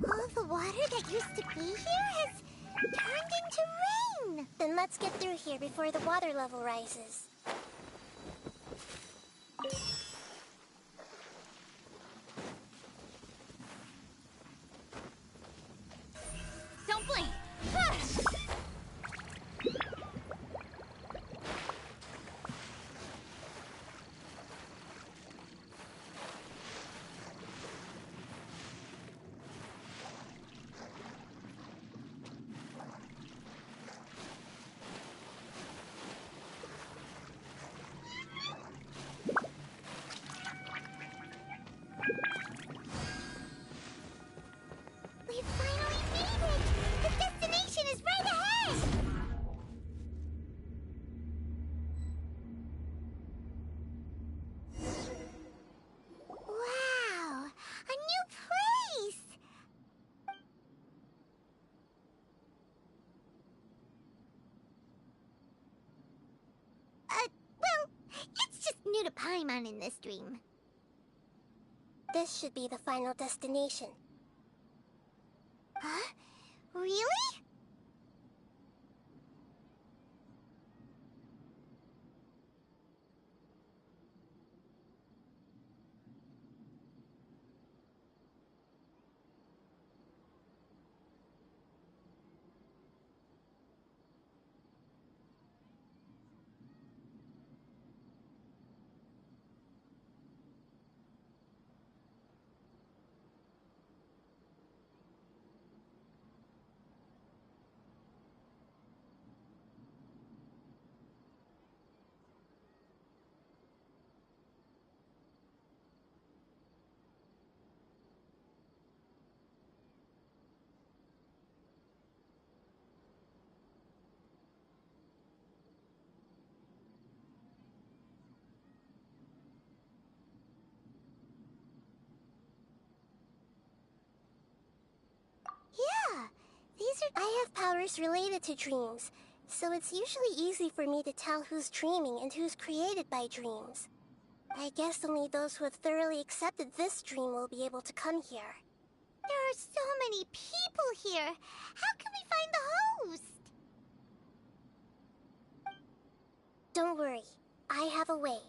All the water that used to be here has turned into rain. Then let's get through here before the water level rises. Don't blink! We've finally made it! The destination is right ahead! Wow! A new place! Well, it's just new to Paimon in this dream. This should be the final destination. Huh? Really? I have powers related to dreams, so it's usually easy for me to tell who's dreaming and who's created by dreams. I guess only those who have thoroughly accepted this dream will be able to come here. There are so many people here. How can we find the host? Don't worry, I have a way.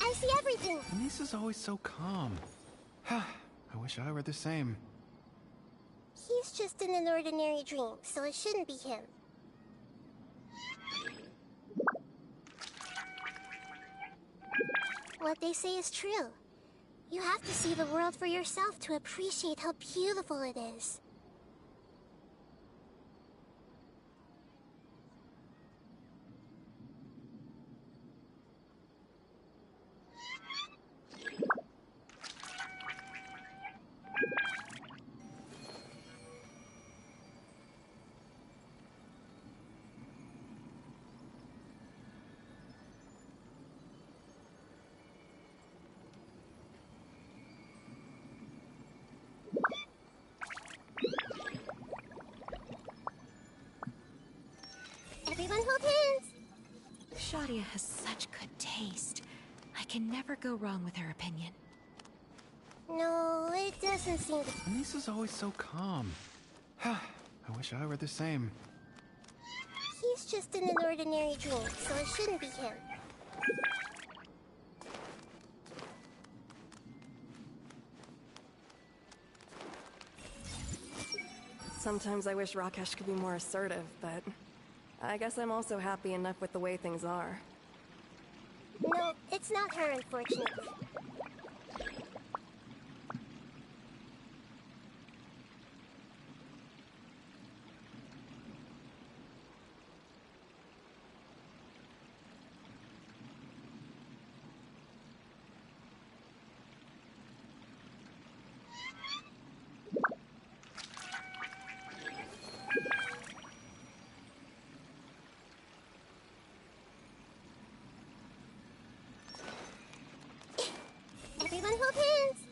I see everything. Anissa's always so calm. I wish I were the same. He's just in an ordinary dream, so it shouldn't be him. What they say is true. You have to see the world for yourself to appreciate how beautiful it is. Everyone hold hands! Shadia has such good taste. I can never go wrong with her opinion. No, it doesn't seem to... Anissa's always so calm. I wish I were the same. He's just in an ordinary dream, so it shouldn't be him. Sometimes I wish Rakesh could be more assertive, but I guess I'm also happy enough with the way things are. No, it's not her, unfortunately. Everyone hold hands!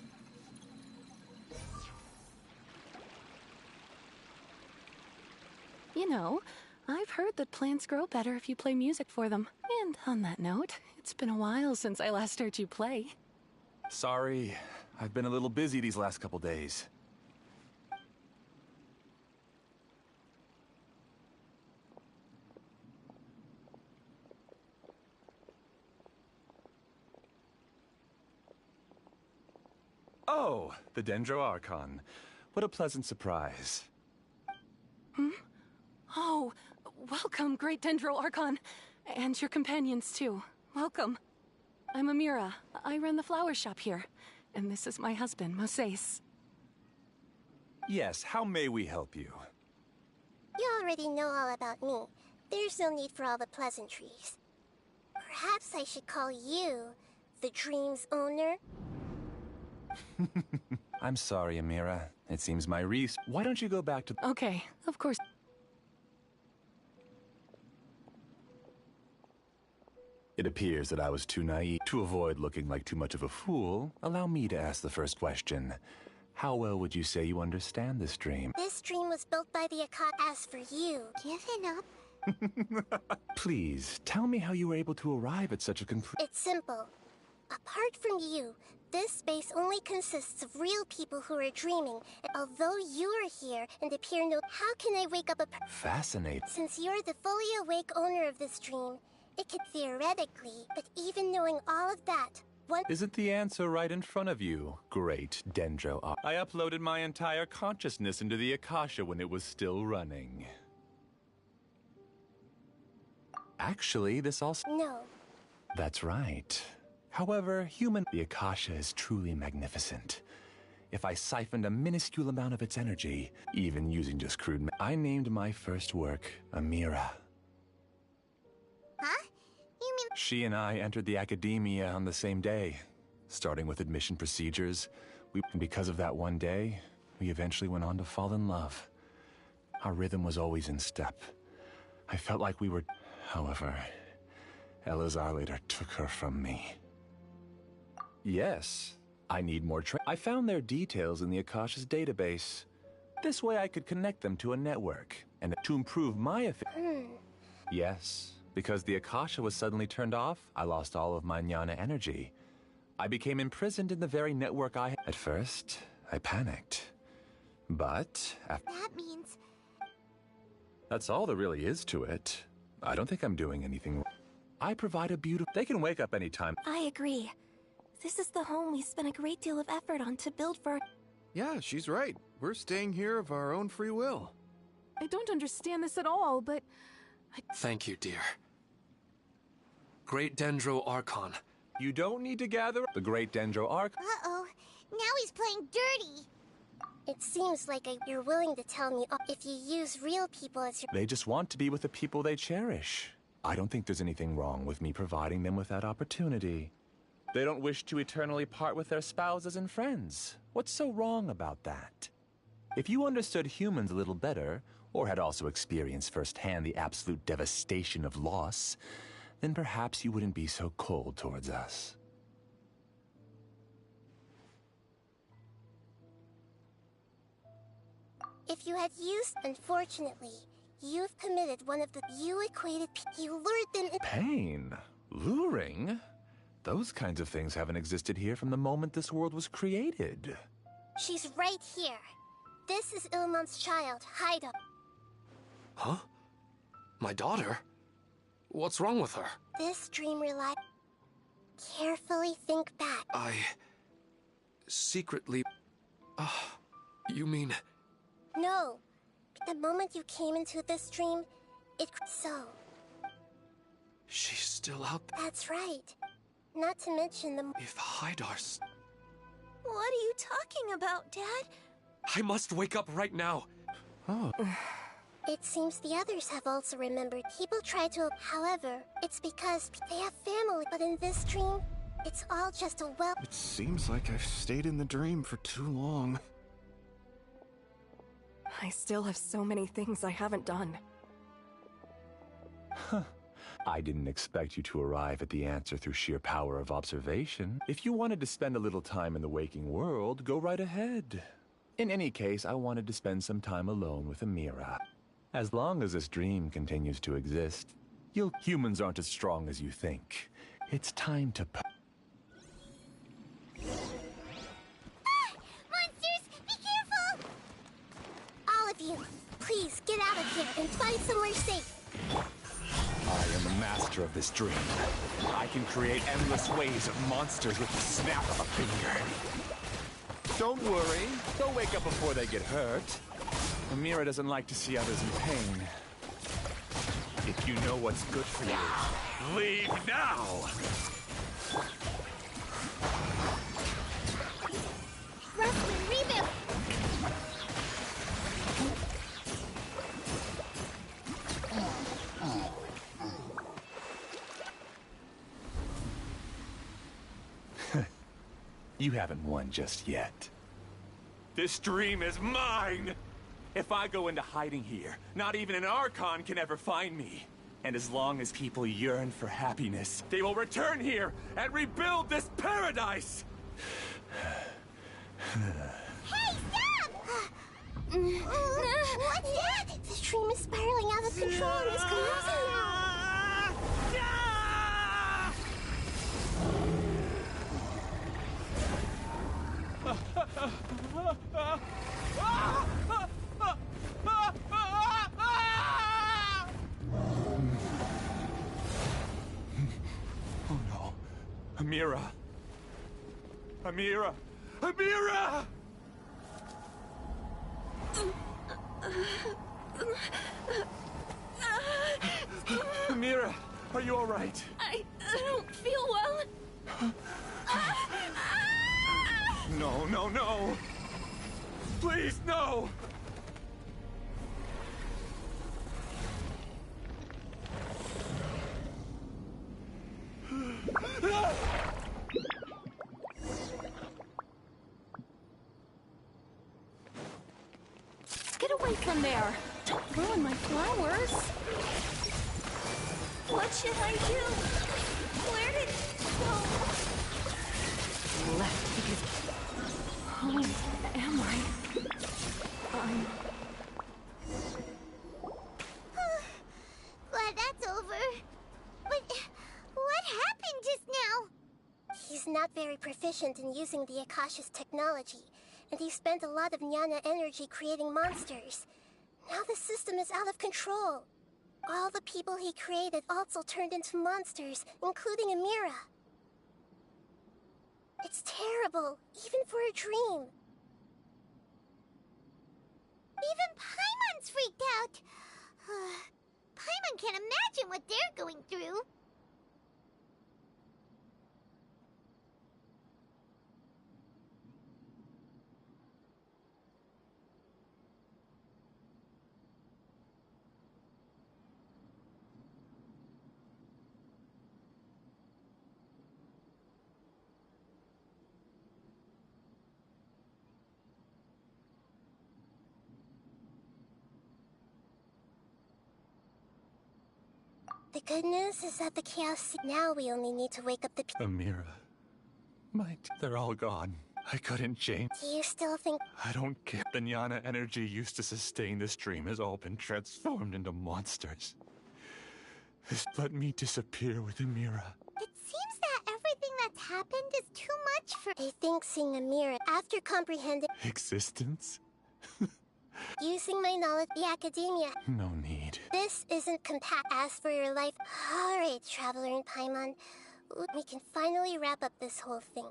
You know, I've heard that plants grow better if you play music for them. And on that note, it's been a while since I last heard you play. Sorry, I've been a little busy these last couple days. Oh, the Dendro Archon. What a pleasant surprise. Hmm? Oh, welcome, Great Dendro Archon. And your companions, too. Welcome. I'm Amira. I run the flower shop here. And this is my husband, Moses. Yes, how may we help you? You already know all about me. There's no need for all the pleasantries. Perhaps I should call you the dream's owner? I'm sorry, Amira. It seems my Why don't you go back to... Okay, of course. It appears that I was too naive. To avoid looking like too much of a fool, allow me to ask the first question. How well would you say you understand this dream? This dream was built by the Akata. As for you, given up. Please, tell me how you were able to arrive at such a conclusion. It's simple. Apart from you, this space only consists of real people who are dreaming. And although you are here and appear how can I wake up a Fascinating. Since you're the fully awake owner of this dream, it could theoretically, but even knowing all of that, Isn't the answer right in front of you, Great Dendro? I uploaded my entire consciousness into the Akasha when it was still running. Actually, this also... No. That's right. However, the Akasha is truly magnificent. if I siphoned a minuscule amount of its energy, even using just crude. I named my first work Amira. Huh? You mean... She and I entered the academia on the same day, starting with admission procedures. Because of that one day, we eventually went on to fall in love. Our rhythm was always in step. I felt like we were... However, Elazar later took her from me. Yes, I need more I found their details in the Akasha's database. This way I could connect them to a network, and to improve my Yes, because the Akasha was suddenly turned off, I lost all of my jnana energy. I became imprisoned in the very network I... At first, I panicked. But after... That means... That's all there really is to it. I don't think I'm doing anything. I provide a beautiful... They can wake up anytime. I agree. This is the home we spent a great deal of effort on to build for... Yeah, she's right. We're staying here of our own free will. I don't understand this at all, but... Thank you, dear. Great Dendro Archon. You don't need to gather the Great Dendro Archon. Uh-oh. Now he's playing dirty. It seems like you're willing to tell me if you use real people as your... They just want to be with the people they cherish. I don't think there's anything wrong with me providing them with that opportunity. They don't wish to eternally part with their spouses and friends. What's so wrong about that? If you understood humans a little better, or had also experienced firsthand the absolute devastation of loss, then perhaps you wouldn't be so cold towards us. If you had used... Unfortunately, you've committed one of the... You equated... You lured them in... Pain? Luring? Those kinds of things haven't existed here from the moment this world was created. She's right here. This is Ilmon's child, Haida. Huh? My daughter? What's wrong with her? This dream relied... Carefully think back. I... secretly... you mean... No. The moment you came into this dream, it... So... She's still out there. That's right. Not to mention the... If Haidar's... What are you talking about, Dad? I must wake up right now. Oh. It seems the others have also remembered. People try to... However, it's because they have family. But in this dream, it's all just a well... It seems like I've stayed in the dream for too long. I still have so many things I haven't done. Huh. I didn't expect you to arrive at the answer through sheer power of observation. If you wanted to spend a little time in the waking world, go right ahead. In any case, I wanted to spend some time alone with Amira. As long as this dream continues to exist, humans aren't as strong as you think. It's time to... Monsters, be careful! All of you, please get out of here and find somewhere safe. I am the master of this dream. I can create endless waves of monsters with the snap of a finger. Don't worry, they'll wake up before they get hurt. Amira doesn't like to see others in pain. If you know what's good for you, leave now! Rustman, reboot! You haven't won just yet. This dream is mine! If I go into hiding here, not even an Archon can ever find me. And as long as people yearn for happiness, they will return here and rebuild this paradise! Hey, stop! What's that? This dream is spiraling out of control and is collapsing now. Oh no. Amira. Amira. Amira! Amira, are you all right? I don't feel well. No, no, no! Please, no! Get away from there! Don't ruin my flowers! What should I do? Where did it go? Left because... Who am I? Glad that's over. But what happened just now? He's not very proficient in using the Akasha's technology, and he spent a lot of Jnana energy creating monsters. Now the system is out of control. All the people he created also turned into monsters, including Amira. It's terrible, even for a dream. Even Paimon's freaked out. Paimon can't imagine what they're going through. The good news is that the chaos... Now we only need to wake up the Amira. They're all gone. I couldn't change. Do you still think... I don't care. The Jnana energy used to sustain this dream has all been transformed into monsters. Let me disappear with Amira. It seems that everything that's happened is too much for... I think seeing Amira, after comprehending... Existence? Using my knowledge, the academia... No need. This isn't compact. As for your life... Alright, Traveler and Paimon. We can finally wrap up this whole thing.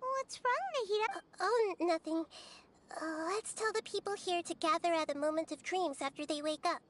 What's wrong, Nahida? Oh, nothing. Let's tell the people here to gather at a moment of dreams after they wake up.